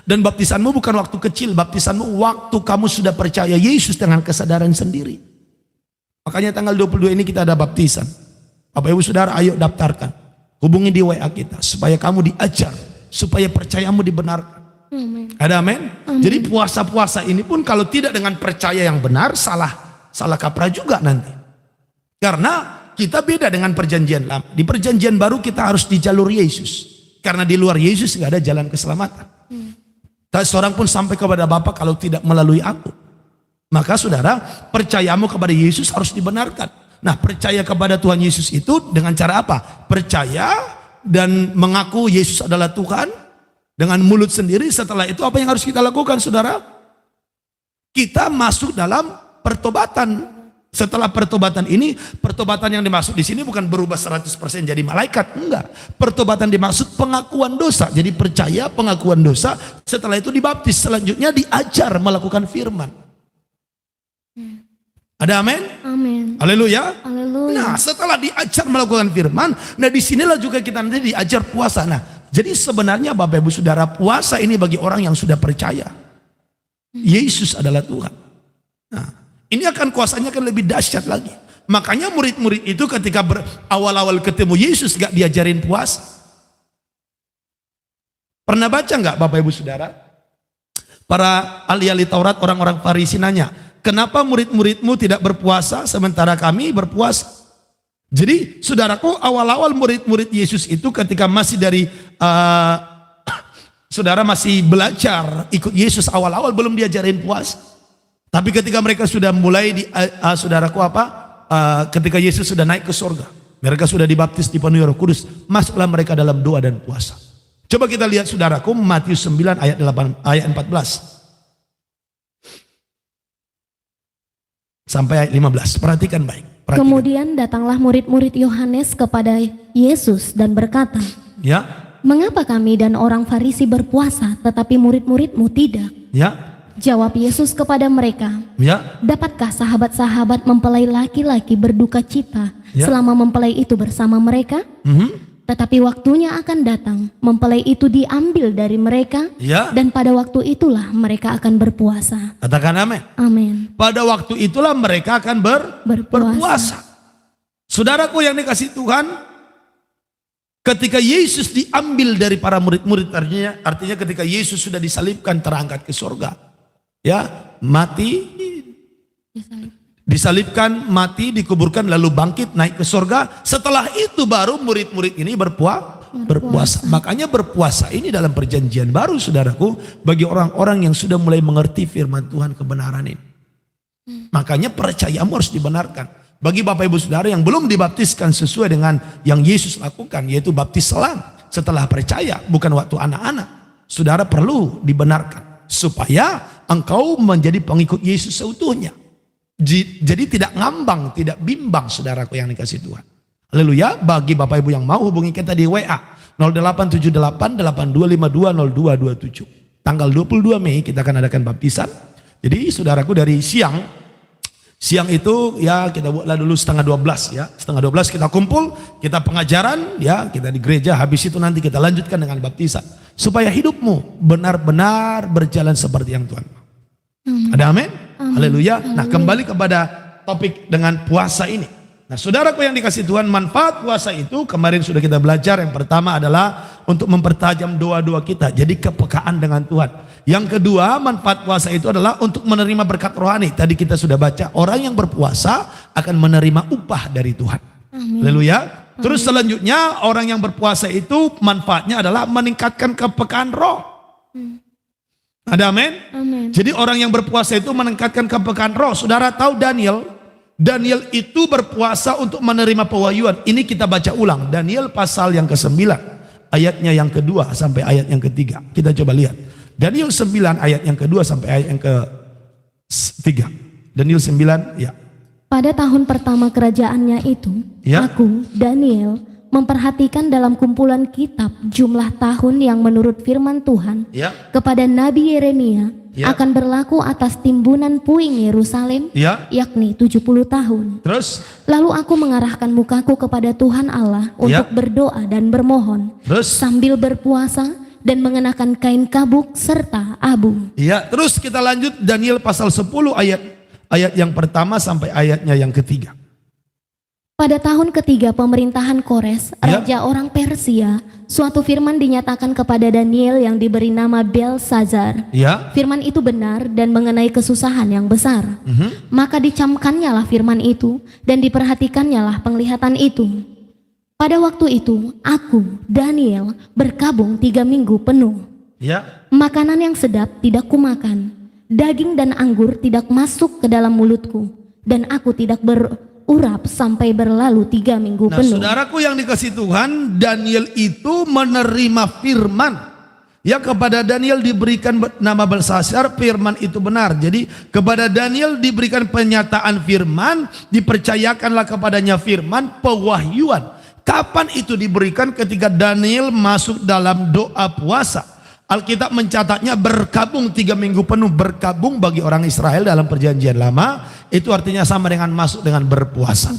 Dan baptisanmu bukan waktu kecil, baptisanmu waktu kamu sudah percaya Yesus dengan kesadaran sendiri. Makanya tanggal 22 ini kita ada baptisan. Bapak Ibu Saudara, ayo daftarkan. Hubungi di WA kita supaya kamu diajar, supaya percayamu dibenarkan. Amin. Ada amin? Jadi puasa-puasa ini pun kalau tidak dengan percaya yang benar, salah kaprah juga nanti. Karena kita beda dengan perjanjian lama. Di perjanjian baru kita harus di jalur Yesus. Karena di luar Yesus nggak ada jalan keselamatan. Tak seorang pun sampai kepada Bapa kalau tidak melalui aku. Maka saudara, percayamu kepada Yesus harus dibenarkan. Nah, percaya kepada Tuhan Yesus itu dengan cara apa? Percaya dan mengaku Yesus adalah Tuhan dengan mulut sendiri. Setelah itu apa yang harus kita lakukan, saudara? Kita masuk dalam pertobatan. Setelah pertobatan ini, pertobatan yang dimaksud di sini bukan berubah 100% jadi malaikat, enggak. Pertobatan dimaksud pengakuan dosa. Jadi percaya, pengakuan dosa, setelah itu dibaptis, selanjutnya diajar melakukan firman. Ada amin? Amin. Haleluya. Haleluya. Nah, setelah diajar melakukan firman, nah disinilah juga kita nanti diajar puasa. Nah, jadi sebenarnya Bapak Ibu Saudara, puasa ini bagi orang yang sudah percaya Yesus adalah Tuhan. Nah, ini akan kuasanya akan lebih dahsyat lagi. Makanya murid-murid itu ketika awal-awal ketemu Yesus gak diajarin puasa. Pernah baca gak Bapak Ibu Saudara? Para ahli-ahli Taurat, orang-orang Farisi nanya, kenapa murid-muridmu tidak berpuasa sementara kami berpuasa? Jadi saudaraku, awal-awal murid-murid Yesus itu ketika masih saudara masih belajar ikut Yesus, awal-awal belum diajarin puasa. Tapi ketika mereka sudah mulai saudaraku ketika Yesus sudah naik ke surga, mereka sudah dibaptis dipenuhi Roh Kudus, masuklah mereka dalam doa dan puasa. Coba kita lihat saudaraku, Matius 9 ayat 14 sampai ayat 15. Perhatikan baik. Perhatikan. Kemudian datanglah murid-murid Yohanes kepada Yesus dan berkata, Ya. mengapa kami dan orang Farisi berpuasa tetapi murid-muridmu tidak? Ya. Jawab Yesus kepada mereka, Ya. dapatkah sahabat-sahabat mempelai laki-laki berduka cita selama mempelai itu bersama mereka? Tetapi waktunya akan datang, mempelai itu diambil dari mereka, dan pada waktu itulah mereka akan berpuasa. Katakan amin. Amin. Pada waktu itulah mereka akan berpuasa. Saudaraku yang dikasihi Tuhan, Ketika Yesus diambil dari para murid-murid, artinya ketika Yesus sudah disalibkan, terangkat ke surga. Ya, mati, disalibkan, mati, dikuburkan, lalu bangkit, naik ke surga. Setelah itu baru murid-murid ini berpuasa. Makanya berpuasa ini dalam perjanjian baru, saudaraku, bagi orang-orang yang sudah mulai mengerti firman Tuhan kebenaran ini. Makanya percayamu harus dibenarkan. Bagi Bapak Ibu Saudara yang belum dibaptiskan sesuai dengan yang Yesus lakukan, yaitu baptis selam setelah percaya, bukan waktu anak-anak, saudara perlu dibenarkan supaya engkau menjadi pengikut Yesus seutuhnya. Jadi tidak ngambang, tidak bimbang, saudaraku yang dikasih Tuhan. Haleluya. Bagi Bapak Ibu yang mau, hubungi kita di WA 0878 82520227. Tanggal 22 Mei kita akan adakan baptisan. Jadi saudaraku, dari siang itu ya kita buatlah dulu setengah 12 ya. Setengah 12 kita kumpul, kita pengajaran ya, kita di gereja. Habis itu nanti kita lanjutkan dengan baptisan. Supaya hidupmu benar-benar berjalan seperti yang Tuhan mau. Ada amin? Haleluya. Nah, kembali kepada topik dengan puasa ini. Nah, saudaraku yang dikasih Tuhan, manfaat puasa itu kemarin sudah kita belajar. Yang pertama adalah untuk mempertajam doa-doa kita, jadi kepekaan dengan Tuhan. Yang kedua, manfaat puasa itu adalah untuk menerima berkat rohani. Tadi kita sudah baca, orang yang berpuasa akan menerima upah dari Tuhan. Haleluya. Terus selanjutnya, orang yang berpuasa itu manfaatnya adalah meningkatkan kepekaan roh. Ada amin? Jadi orang yang berpuasa itu meningkatkan kepekaan roh. Saudara tahu Daniel itu berpuasa untuk menerima pewahyuan. Ini kita baca ulang. Daniel pasal yang ke-9. Ayatnya yang kedua sampai ayat yang ketiga. Kita coba lihat. Daniel 9 ayat yang kedua sampai ayat yang ke-3. Daniel 9 ya. Pada tahun pertama kerajaannya itu, aku, Daniel, memperhatikan dalam kumpulan kitab jumlah tahun yang menurut firman Tuhan kepada Nabi Yeremia akan berlaku atas timbunan puing Yerusalem, yakni 70 tahun. Terus? Lalu aku mengarahkan mukaku kepada Tuhan Allah untuk berdoa dan bermohon, sambil berpuasa dan mengenakan kain kabuk serta abu. Terus kita lanjut Daniel pasal 10 ayat yang pertama sampai ayatnya yang ketiga. Pada tahun ketiga pemerintahan Kores, raja orang Persia, suatu firman dinyatakan kepada Daniel yang diberi nama Belsazar. Firman itu benar dan mengenai kesusahan yang besar. Maka dicamkannya lah firman itu dan diperhatikannya lah penglihatan itu. Pada waktu itu, aku, Daniel, berkabung 3 minggu penuh. Makanan yang sedap tidak kumakan, daging dan anggur tidak masuk ke dalam mulutku, dan aku tidak berurap sampai berlalu 3 minggu penuh. Nah, saudaraku yang dikasih Tuhan, Daniel itu menerima firman. Ya, kepada Daniel diberikan nama Belsazar, firman itu benar. Jadi kepada Daniel diberikan penyataan firman, dipercayakanlah kepadanya firman pewahyuan. Kapan itu diberikan? Ketika Daniel masuk dalam doa puasa. Alkitab mencatatnya berkabung 3 minggu penuh. Berkabung bagi orang Israel dalam perjanjian lama itu artinya sama dengan masuk dengan berpuasa.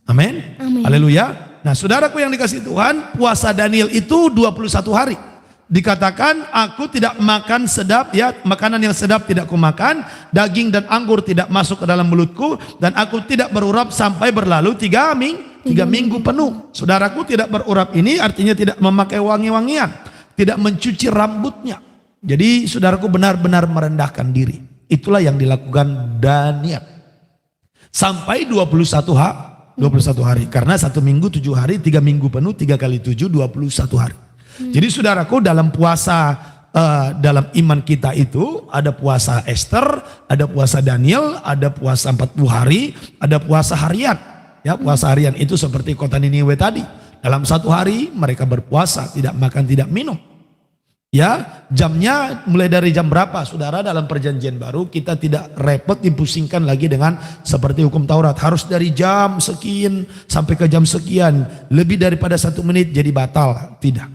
Amin. Haleluya. Nah, saudaraku yang dikasih Tuhan, puasa Daniel itu 21 hari. Dikatakan aku tidak makan sedap, ya, makanan yang sedap tidak kumakan, daging dan anggur tidak masuk ke dalam mulutku, dan aku tidak berurap sampai berlalu 3 minggu penuh. Saudaraku, tidak berurap ini artinya tidak memakai wangi-wangian, tidak mencuci rambutnya. Jadi saudaraku benar-benar merendahkan diri. Itulah yang dilakukan Daniel sampai 21 hari. Karena 1 minggu 7 hari, 3 minggu penuh, 3 kali 7 21 hari. Jadi saudaraku, dalam puasa dalam iman kita itu ada puasa Esther, ada puasa Daniel, ada puasa 40 hari, ada puasa harian. Ya, puasa harian itu seperti kota Niniwe tadi. Dalam 1 hari mereka berpuasa, tidak makan, tidak minum. Ya, jamnya mulai dari jam berapa? Saudara, dalam perjanjian baru kita tidak repot dipusingkan lagi dengan seperti hukum Taurat. Harus dari jam sekian sampai ke jam sekian. Lebih daripada 1 menit jadi batal. Tidak.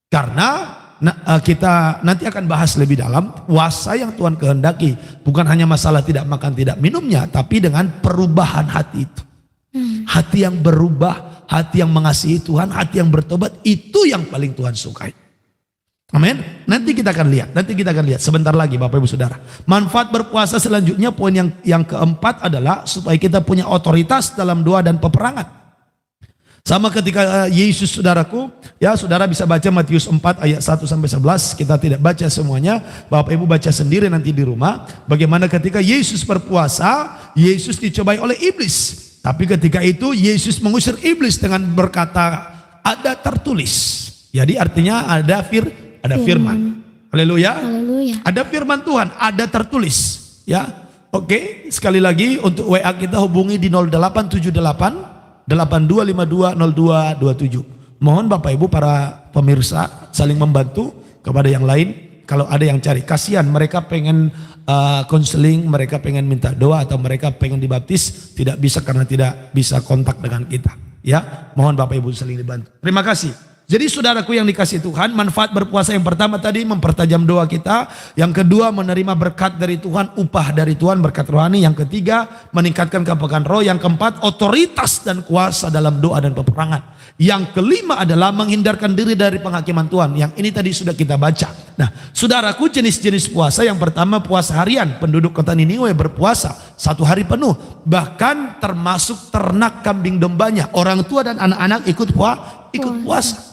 Karena kita nanti akan bahas lebih dalam puasa yang Tuhan kehendaki. Bukan hanya masalah tidak makan, tidak minumnya, tapi dengan perubahan hati itu. Hati yang berubah, hati yang mengasihi Tuhan, hati yang bertobat, itu yang paling Tuhan sukai. Amin. Nanti kita akan lihat sebentar lagi Bapak Ibu Saudara. Manfaat berpuasa selanjutnya, poin yang keempat adalah supaya kita punya otoritas dalam doa dan peperangan. Sama ketika Yesus, saudaraku, ya saudara bisa baca Matius 4 ayat 1 sampai 11. Kita tidak baca semuanya, Bapak Ibu baca sendiri nanti di rumah. Bagaimana ketika Yesus berpuasa, Yesus dicobai oleh iblis. Tapi ketika itu Yesus mengusir iblis dengan berkata, ada tertulis. Jadi artinya ada firman. Haleluya. Ada firman Tuhan, ada tertulis. Ya, oke. Sekali lagi untuk WA kita hubungi di 0878 82520227. Mohon Bapak Ibu para pemirsa saling membantu kepada yang lain. Kalau ada yang cari, kasihan mereka pengen konseling, mereka pengen minta doa atau mereka pengen dibaptis, tidak bisa karena tidak bisa kontak dengan kita. Ya, mohon Bapak Ibu saling dibantu. Terima kasih. Jadi saudaraku yang dikasih Tuhan, manfaat berpuasa yang pertama tadi mempertajam doa kita. Yang kedua menerima berkat dari Tuhan, upah dari Tuhan, berkat rohani. Yang ketiga meningkatkan kepekaan roh. Yang keempat otoritas dan kuasa dalam doa dan peperangan. Yang kelima adalah menghindarkan diri dari penghakiman Tuhan. Yang ini tadi sudah kita baca. Nah saudaraku, jenis-jenis puasa yang pertama puasa harian. Penduduk kota Niniwe berpuasa 1 hari penuh. Bahkan termasuk ternak kambing dombanya. Orang tua dan anak-anak ikut puasa.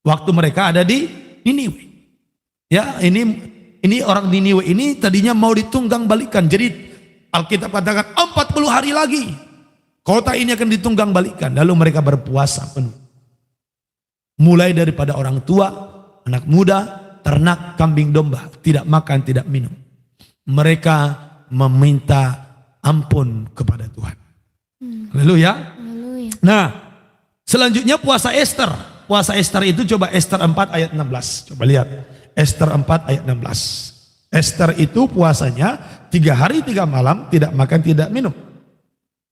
Waktu mereka ada di Niniwe. Ya, ini orang Niniwe ini tadinya mau ditunggang balikan. Jadi Alkitab katakan 40 hari lagi kota ini akan ditunggang balikan. Lalu mereka berpuasa penuh. Mulai daripada orang tua, anak muda, ternak, kambing domba, tidak makan, tidak minum. Mereka meminta ampun kepada Tuhan. Haleluya. Nah, selanjutnya puasa Ester. Puasa Ester itu coba Ester 4 ayat 16. Coba lihat. Ester 4 ayat 16. Ester itu puasanya 3 hari 3 malam tidak makan tidak minum.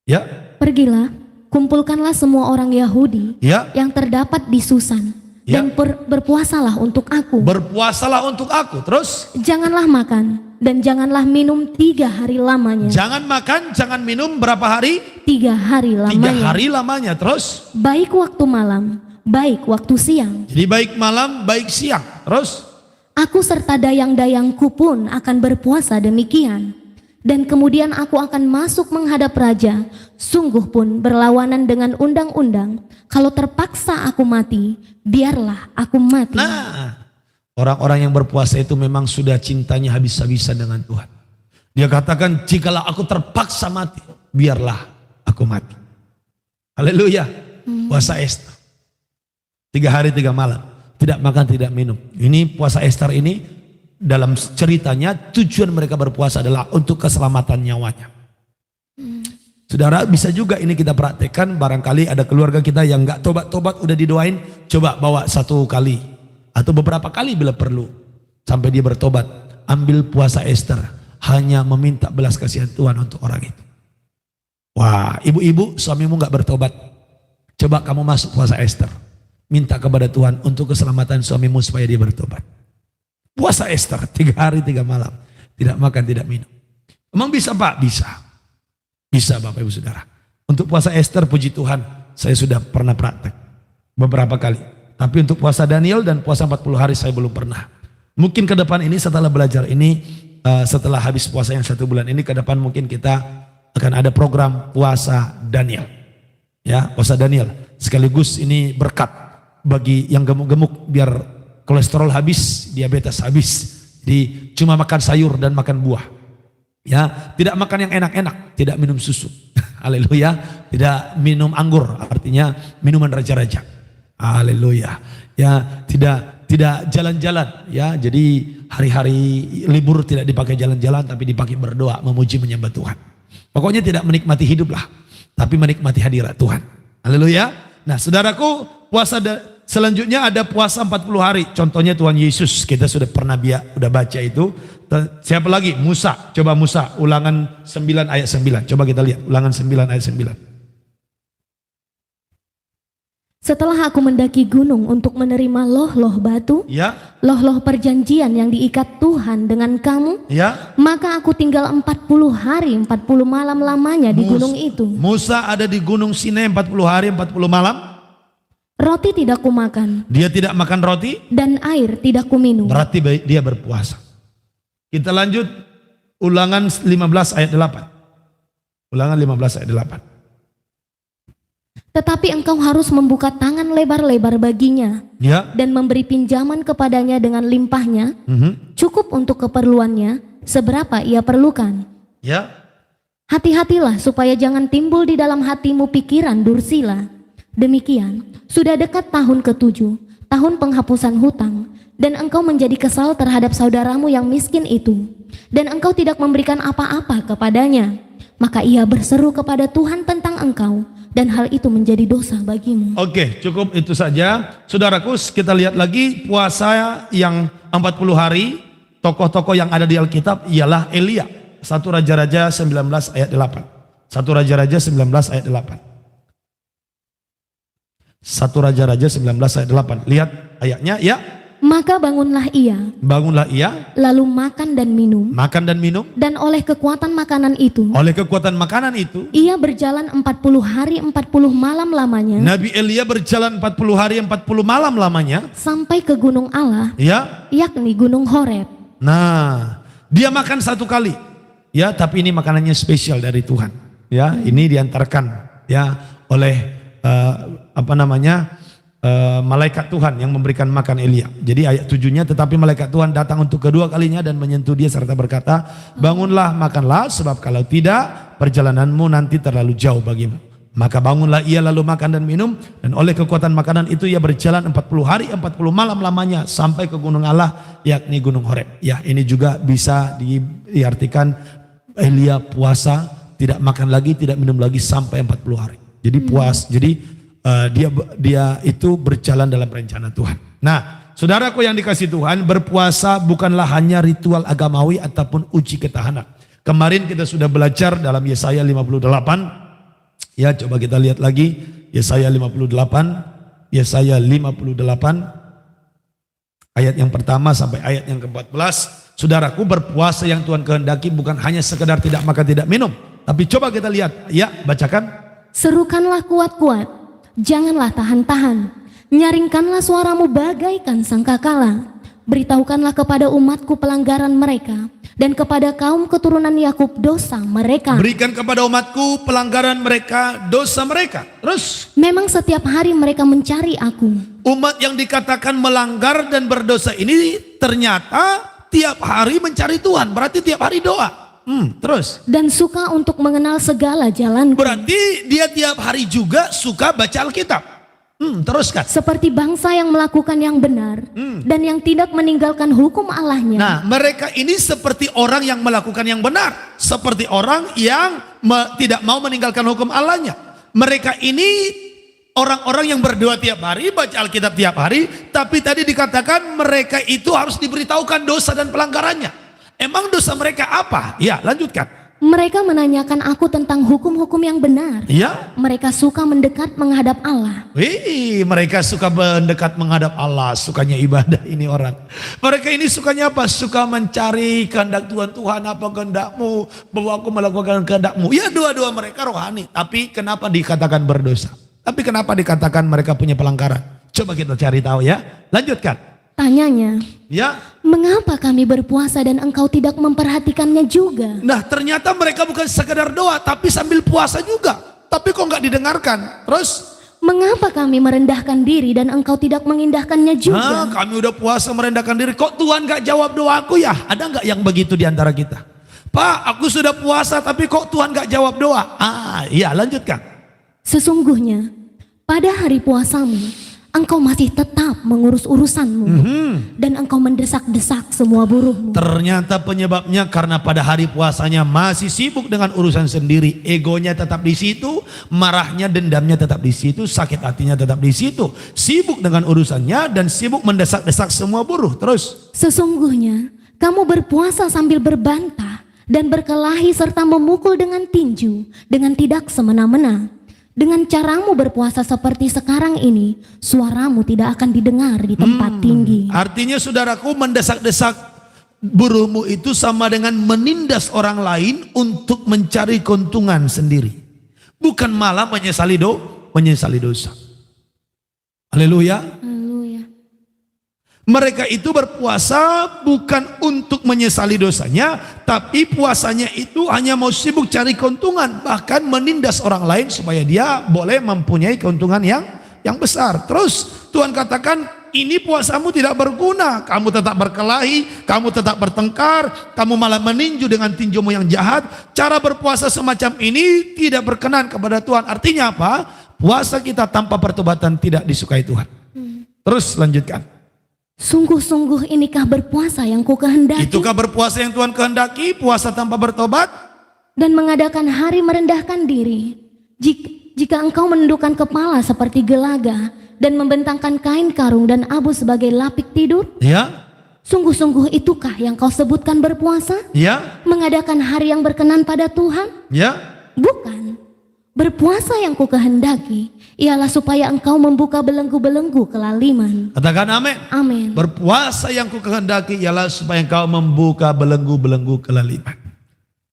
Ya. Pergilah, kumpulkanlah semua orang Yahudi yang terdapat di Susan. Dan berpuasalah untuk aku. Berpuasalah untuk aku. Terus? Janganlah makan dan janganlah minum 3 hari lamanya. Jangan makan, jangan minum berapa hari? 3 hari lamanya. 3 hari lamanya. Terus? Baik waktu malam, baik waktu siang. Jadi baik malam, baik siang. Terus? Aku serta dayang-dayangku pun akan berpuasa demikian. Dan kemudian aku akan masuk menghadap raja. Sungguh pun berlawanan dengan undang-undang. Kalau terpaksa aku mati, biarlah aku mati. Nah, orang-orang yang berpuasa itu memang sudah cintanya habis-habisan dengan Tuhan. Dia katakan, jikalau aku terpaksa mati, biarlah aku mati. Haleluya. Puasa Ester. 3 hari 3 malam. Tidak makan, tidak minum. Ini puasa Ester ini dalam ceritanya tujuan mereka berpuasa adalah untuk keselamatan nyawanya. Saudara, bisa juga ini kita praktekkan. Barangkali ada keluarga kita yang gak tobat-tobat udah didoain. Coba bawa 1 kali atau beberapa kali bila perlu sampai dia bertobat. Ambil puasa Ester, hanya meminta belas kasihan Tuhan untuk orang itu. Wah, ibu-ibu suamimu gak bertobat, coba kamu masuk puasa Ester. Minta kepada Tuhan untuk keselamatan suamimu supaya dia bertobat. Puasa Ester 3 hari 3 malam. Tidak makan, tidak minum. Emang bisa Pak? Bisa. Bisa Bapak Ibu Saudara. Untuk puasa Ester puji Tuhan saya sudah pernah praktek beberapa kali. Tapi untuk puasa Daniel dan puasa 40 hari saya belum pernah. Mungkin ke depan ini setelah belajar ini, setelah habis puasa yang 1 bulan ini, ke depan mungkin kita akan ada program puasa Daniel. Ya, puasa Daniel. Sekaligus ini berkat bagi yang gemuk-gemuk biar kolesterol habis, diabetes habis. Jadi cuma makan sayur dan makan buah. Ya, tidak makan yang enak-enak, tidak minum susu. Haleluya. Tidak minum anggur, artinya minuman raja-raja. Haleluya. Ya, tidak jalan-jalan ya. Jadi hari-hari libur tidak dipakai jalan-jalan tapi dipakai berdoa, memuji menyembah Tuhan. Pokoknya tidak menikmati hidup lah, tapi menikmati hadirat Tuhan. Haleluya. Nah, saudaraku, puasa selanjutnya ada puasa 40 hari. Contohnya Tuhan Yesus, kita sudah pernah udah baca itu. Siapa lagi? Musa. Coba Musa, Ulangan 9 ayat 9. Coba kita lihat Ulangan 9 ayat 9. Setelah aku mendaki gunung untuk menerima loh-loh batu, loh-loh perjanjian yang diikat Tuhan dengan kamu, maka aku tinggal 40 hari 40 malam lamanya di gunung itu. Musa ada di gunung Sinai 40 hari 40 malam. Roti tidak kumakan. Dia tidak makan roti. Dan air tidak kuminum. Berarti dia berpuasa. Kita lanjut Ulangan 15 ayat 8. Ulangan 15 ayat 8. Tetapi engkau harus membuka tangan lebar-lebar baginya Ya. dan memberi pinjaman kepadanya dengan limpahnya, cukup untuk keperluannya, seberapa ia perlukan. Ya. Hati-hatilah supaya jangan timbul di dalam hatimu pikiran dursila. Demikian, sudah dekat tahun ke-7, tahun penghapusan hutang, dan engkau menjadi kesal terhadap saudaramu yang miskin itu, dan engkau tidak memberikan apa-apa kepadanya. Maka ia berseru kepada Tuhan tentang engkau, dan hal itu menjadi dosa bagimu. Oke, cukup itu saja. Saudaraku, kita lihat lagi puasa yang 40 hari. Tokoh-tokoh yang ada di Alkitab ialah Elia. 1 Raja-Raja 19 ayat 8. 1 Raja-Raja 19 ayat 8. 1 Raja-Raja 19 ayat 8. Lihat ayatnya ya. Maka bangunlah ia, Bangunlah ia, lalu makan dan minum, makan dan minum. dan oleh kekuatan makanan itu, Oleh kekuatan makanan itu, ia berjalan 40 hari 40 malam lamanya, Nabi Elia berjalan 40 hari 40 malam lamanya. sampai ke gunung Allah, Ya. yakni gunung Horeb. Nah, dia makan satu kali. Ya, tapi ini makanannya spesial dari Tuhan. Ya, ini diantarkan ya oleh malaikat Tuhan yang memberikan makan Elia. Jadi ayat 7-nya, tetapi malaikat Tuhan datang untuk kedua kalinya dan menyentuh dia serta berkata, bangunlah, makanlah, sebab kalau tidak perjalananmu nanti terlalu jauh bagimu. Maka bangunlah ia lalu makan dan minum, dan oleh kekuatan makanan itu ia berjalan 40 hari 40 malam lamanya sampai ke gunung Allah, yakni gunung Horeb. Ya, ini juga bisa diartikan Elia puasa, tidak makan lagi, tidak minum lagi sampai 40 hari. Jadi jadi dia itu berjalan dalam rencana Tuhan. Nah, saudaraku yang dikasih Tuhan, berpuasa bukanlah hanya ritual agamawi ataupun uji ketahanan. Kemarin kita sudah belajar dalam Yesaya 58. Ya, coba kita lihat lagi Yesaya 58. Yesaya 58 ayat yang pertama sampai ayat yang ke-14. Saudaraku, berpuasa yang Tuhan kehendaki bukan hanya sekedar tidak makan tidak minum, tapi coba kita lihat. Ya, bacakan. Serukanlah kuat-kuat, janganlah tahan-tahan. Nyaringkanlah suaramu bagaikan sangkakala. Beritahukanlah kepada umatku pelanggaran mereka, dan kepada kaum keturunan Yakub dosa mereka. Berikan kepada umatku pelanggaran mereka, dosa mereka. Terus, memang setiap hari mereka mencari aku. Umat yang dikatakan melanggar dan berdosa ini ternyata tiap hari mencari Tuhan. Berarti tiap hari doa. Terus. Dan suka untuk mengenal segala jalanku. Berarti dia tiap hari juga suka baca Alkitab. Teruskan. Seperti bangsa yang melakukan yang benar dan yang tidak meninggalkan hukum Allahnya. Nah, mereka ini seperti orang yang melakukan yang benar, seperti orang yang tidak mau meninggalkan hukum Allahnya. Mereka ini orang-orang yang berdoa tiap hari, baca Alkitab tiap hari, tapi tadi dikatakan mereka itu harus diberitahukan dosa dan pelanggarannya. Emang dosa mereka apa? Ya, lanjutkan. Mereka menanyakan aku tentang hukum-hukum yang benar. Ya. Mereka suka mendekat menghadap Allah. Mereka suka mendekat menghadap Allah, sukanya ibadah ini orang. Mereka ini sukanya apa? Suka mencari kehendak Tuhan. Tuhan, apa kehendakmu? Bahwa aku melakukan kehendakmu. Ya, doa-doa mereka rohani. Tapi kenapa dikatakan berdosa? Tapi kenapa dikatakan mereka punya pelanggaran? Coba kita cari tahu ya. Lanjutkan. Tanyanya, ya, mengapa kami berpuasa dan engkau tidak memperhatikannya juga? Nah, ternyata mereka bukan sekedar doa, tapi sambil puasa juga. Tapi kok nggak didengarkan? Terus, mengapa kami merendahkan diri dan engkau tidak mengindahkannya juga? Kami udah puasa merendahkan diri, kok Tuhan nggak jawab doaku ya? Ada nggak yang begitu di antara kita? Pak, aku sudah puasa, tapi kok Tuhan nggak jawab doa? Iya, lanjutkan. Sesungguhnya, pada hari puasamu, engkau masih tetap mengurus urusanmu dan engkau mendesak-desak semua buruhmu. Ternyata penyebabnya karena pada hari puasanya masih sibuk dengan urusan sendiri. Egonya tetap di situ, marahnya, dendamnya tetap di situ, sakit hatinya tetap di situ. Sibuk dengan urusannya dan sibuk mendesak-desak semua buruh. Terus. Sesungguhnya kamu berpuasa sambil berbantah dan berkelahi serta memukul dengan tinju dengan tidak semena-mena. Dengan caramu berpuasa seperti sekarang ini, suaramu tidak akan didengar di tempat tinggi. Artinya saudaraku, mendesak-desak buruhmu itu sama dengan menindas orang lain untuk mencari keuntungan sendiri. Bukan malah menyesali dosa. Haleluya. Mereka itu berpuasa bukan untuk menyesali dosanya, tapi puasanya itu hanya mau sibuk cari keuntungan, bahkan menindas orang lain supaya dia boleh mempunyai keuntungan yang besar. Terus Tuhan katakan, ini puasamu tidak berguna, kamu tetap berkelahi, kamu tetap bertengkar, kamu malah meninju dengan tinjumu yang jahat. Cara berpuasa semacam ini tidak berkenan kepada Tuhan. Artinya apa? Puasa kita tanpa pertobatan tidak disukai Tuhan. Terus lanjutkan. Sungguh-sungguh inikah berpuasa yang ku kehendaki? Itukah berpuasa yang Tuhan kehendaki? Puasa tanpa bertobat? Dan mengadakan hari merendahkan diri. Jika engkau menundukkan kepala seperti gelaga dan membentangkan kain karung dan abu sebagai lapik tidur? Ya. Sungguh-sungguh itukah yang kau sebutkan berpuasa? Ya. Mengadakan hari yang berkenan pada Tuhan? Ya. Bukan. Berpuasa yang ku kehendaki ialah supaya engkau membuka belenggu-belenggu kelaliman. Katakan amin. Amin. Berpuasa yang ku kehendaki ialah supaya engkau membuka belenggu-belenggu kelaliman.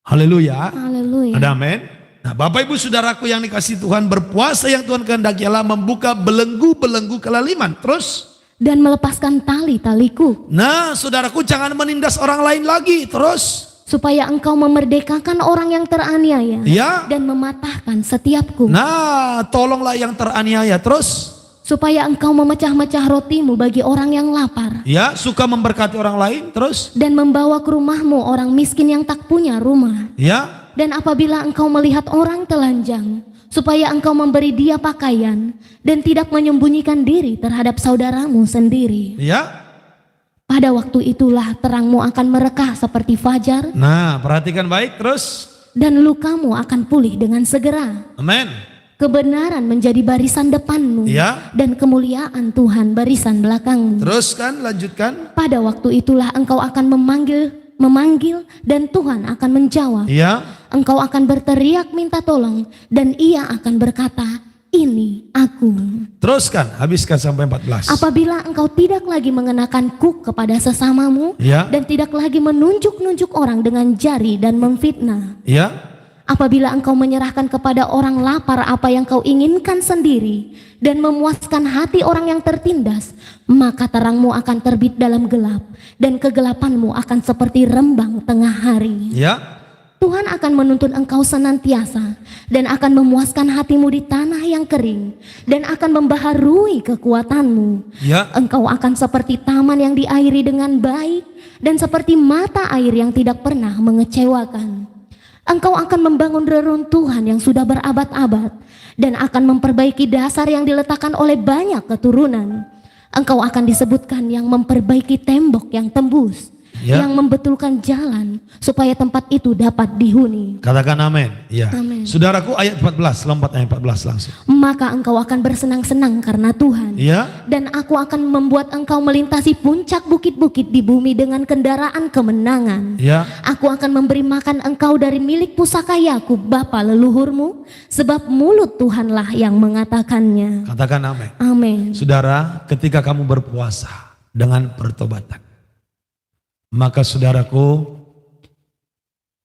Haleluya. Haleluya. Ada amin. Nah, Bapak Ibu Saudaraku yang dikasihi Tuhan, berpuasa yang Tuhan kehendaki ialah membuka belenggu-belenggu kelaliman. Terus? Dan melepaskan tali-taliku. Nah, saudaraku, jangan menindas orang lain lagi. Terus? Supaya engkau memerdekakan orang yang teraniaya. Ya. Dan mematahkan setiapku. Nah, tolonglah yang teraniaya. Terus? Supaya engkau memecah-mecah rotimu bagi orang yang lapar. Ya, suka memberkati orang lain. Terus? Dan membawa ke rumahmu orang miskin yang tak punya rumah. Ya. Dan apabila engkau melihat orang telanjang, supaya engkau memberi dia pakaian dan tidak menyembunyikan diri terhadap saudaramu sendiri. Ya. Pada waktu itulah terangmu akan merekah seperti fajar. Nah, perhatikan baik. Terus? Dan lukamu akan pulih dengan segera. Amin. Kebenaran menjadi barisan depanmu. Ya. Dan kemuliaan Tuhan barisan belakangmu. Teruskan, lanjutkan. Pada waktu itulah engkau akan memanggil dan Tuhan akan menjawab. Ya. Engkau akan berteriak minta tolong dan ia akan berkata, ini aku. Teruskan, habiskan sampai 14. Apabila engkau tidak lagi mengenakan kuk kepada sesamamu, Ya. dan tidak lagi menunjuk-nunjuk orang dengan jari dan memfitnah. Ya. Apabila engkau menyerahkan kepada orang lapar apa yang kau inginkan sendiri dan memuaskan hati orang yang tertindas, maka terangmu akan terbit dalam gelap dan kegelapanmu akan seperti rembang tengah hari. Ya. Tuhan akan menuntun engkau senantiasa dan akan memuaskan hatimu di tanah yang kering dan akan membaharui kekuatanmu. Ya. Engkau akan seperti taman yang diairi dengan baik dan seperti mata air yang tidak pernah mengecewakan. Engkau akan membangun reruntuhan yang sudah berabad-abad dan akan memperbaiki dasar yang diletakkan oleh banyak keturunan. Engkau akan disebutkan yang memperbaiki tembok yang tembus. Ya. Yang membetulkan jalan supaya tempat itu dapat dihuni. Katakan amin. Ya. Amin. Saudaraku, ayat 14, lompat ayat 14 langsung. Maka engkau akan bersenang-senang karena Tuhan. Ya. Dan aku akan membuat engkau melintasi puncak bukit-bukit di bumi dengan kendaraan kemenangan. Ya. Aku akan memberi makan engkau dari milik pusaka Yakub bapa leluhurmu, sebab mulut Tuhanlah yang mengatakannya. Katakan amin. Amin. Saudara, ketika kamu berpuasa dengan pertobatan, maka saudaraku,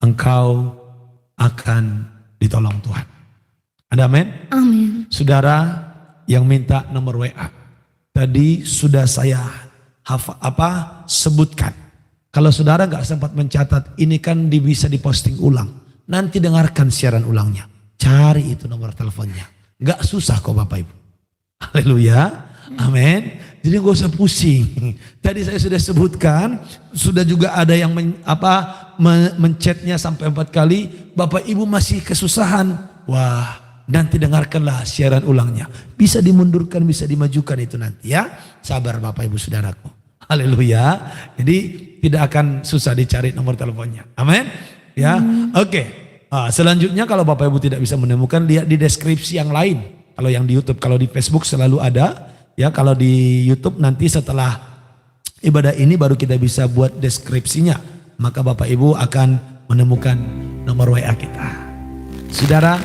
engkau akan ditolong Tuhan. Ada amin? Amin. Saudara yang minta nomor WA, tadi sudah saya sebutkan. Kalau saudara gak sempat mencatat, ini kan bisa diposting ulang. Nanti dengarkan siaran ulangnya. Cari itu nomor teleponnya. Gak susah kok Bapak Ibu. Haleluya. Amin. Jadi gak usah pusing. Tadi saya sudah sebutkan, sudah juga ada yang menchatnya sampai 4 kali. Bapak Ibu masih kesusahan. Wah, nanti dengarkanlah siaran ulangnya. Bisa dimundurkan, bisa dimajukan itu nanti ya. Sabar Bapak Ibu Saudaraku. Haleluya. Jadi tidak akan susah dicari nomor teleponnya. Amin. Ya. Oke. Selanjutnya kalau Bapak Ibu tidak bisa menemukan, lihat di deskripsi yang lain. Kalau yang di YouTube, kalau di Facebook selalu ada. Ya, kalau di YouTube nanti setelah ibadah ini baru kita bisa buat deskripsinya. Maka Bapak Ibu akan menemukan nomor WA kita. Saudara,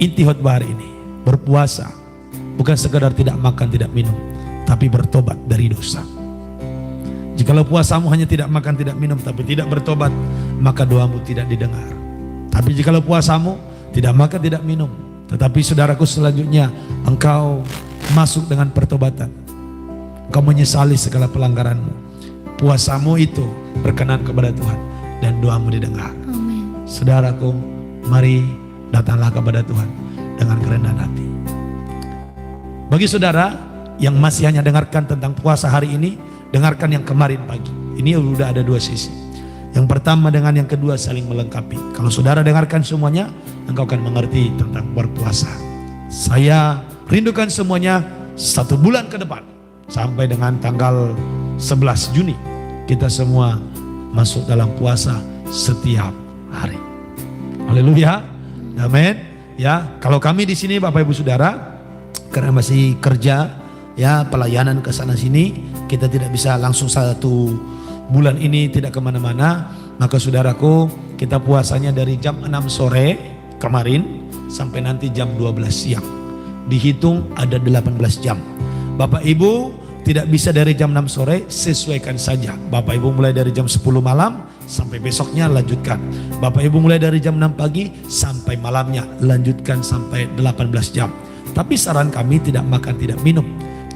inti khotbah hari ini, berpuasa bukan sekedar tidak makan, tidak minum, tapi bertobat dari dosa. Jikalau puasamu hanya tidak makan, tidak minum, tapi tidak bertobat, maka doamu tidak didengar. Tapi jikalau puasamu tidak makan, tidak minum, tetapi saudaraku selanjutnya engkau masuk dengan pertobatan, Kau menyesali segala pelanggaranmu. Puasamu itu berkenan kepada Tuhan dan doamu didengar. Amin. Saudaraku, mari datanglah kepada Tuhan dengan kerendahan hati. Bagi saudara yang masih hanya dengarkan tentang puasa hari ini, dengarkan yang kemarin pagi. Ini sudah ada dua sisi. Yang pertama dengan yang kedua saling melengkapi. Kalau saudara dengarkan semuanya, engkau akan mengerti tentang berpuasa. Saya rindukan semuanya 1 bulan ke depan. Sampai dengan tanggal 11 Juni. Kita semua masuk dalam puasa setiap hari. Haleluya. Amin. Ya, kalau kami di sini Bapak Ibu Saudara, karena masih kerja, ya pelayanan ke sana sini, kita tidak bisa langsung 1 bulan ini tidak kemana-mana. Maka saudaraku, kita puasanya dari jam 6 sore kemarin sampai nanti jam 12 siang. Dihitung ada 18 jam. Bapak Ibu tidak bisa dari jam 6 sore, sesuaikan saja. Bapak Ibu mulai dari jam 10 malam sampai besoknya lanjutkan. Bapak Ibu mulai dari jam 6 pagi sampai malamnya lanjutkan sampai 18 jam. Tapi saran kami tidak makan, tidak minum.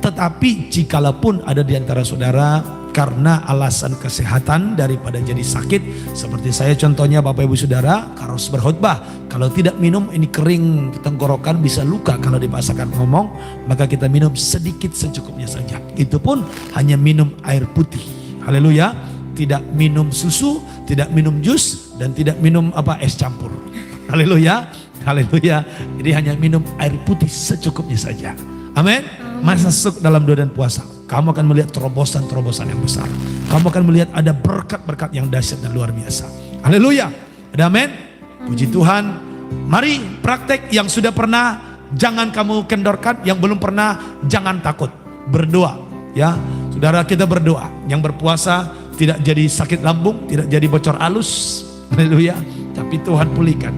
Tetapi jikalaupun ada di antara saudara karena alasan kesehatan daripada jadi sakit, seperti saya contohnya Bapak Ibu Saudara harus berkhotbah, kalau tidak minum ini kering tenggorokan, bisa luka kalau dipaksakan ngomong, maka kita minum sedikit secukupnya saja. Itu pun hanya minum air putih. Haleluya. Tidak minum susu, tidak minum jus, dan tidak minum es campur. Haleluya. Haleluya. Jadi hanya minum air putih secukupnya saja. Amin. Masuk dalam doa dan puasa, kamu akan melihat terobosan-terobosan yang besar. Kamu akan melihat ada berkat-berkat yang dahsyat dan luar biasa. Haleluya. Ada amin. Puji Tuhan. Mari praktek yang sudah pernah jangan kamu kendorkan, yang belum pernah jangan takut. Berdoa, ya. Saudara, kita berdoa. Yang berpuasa tidak jadi sakit lambung, tidak jadi bocor alus. Haleluya. Tapi Tuhan pulihkan.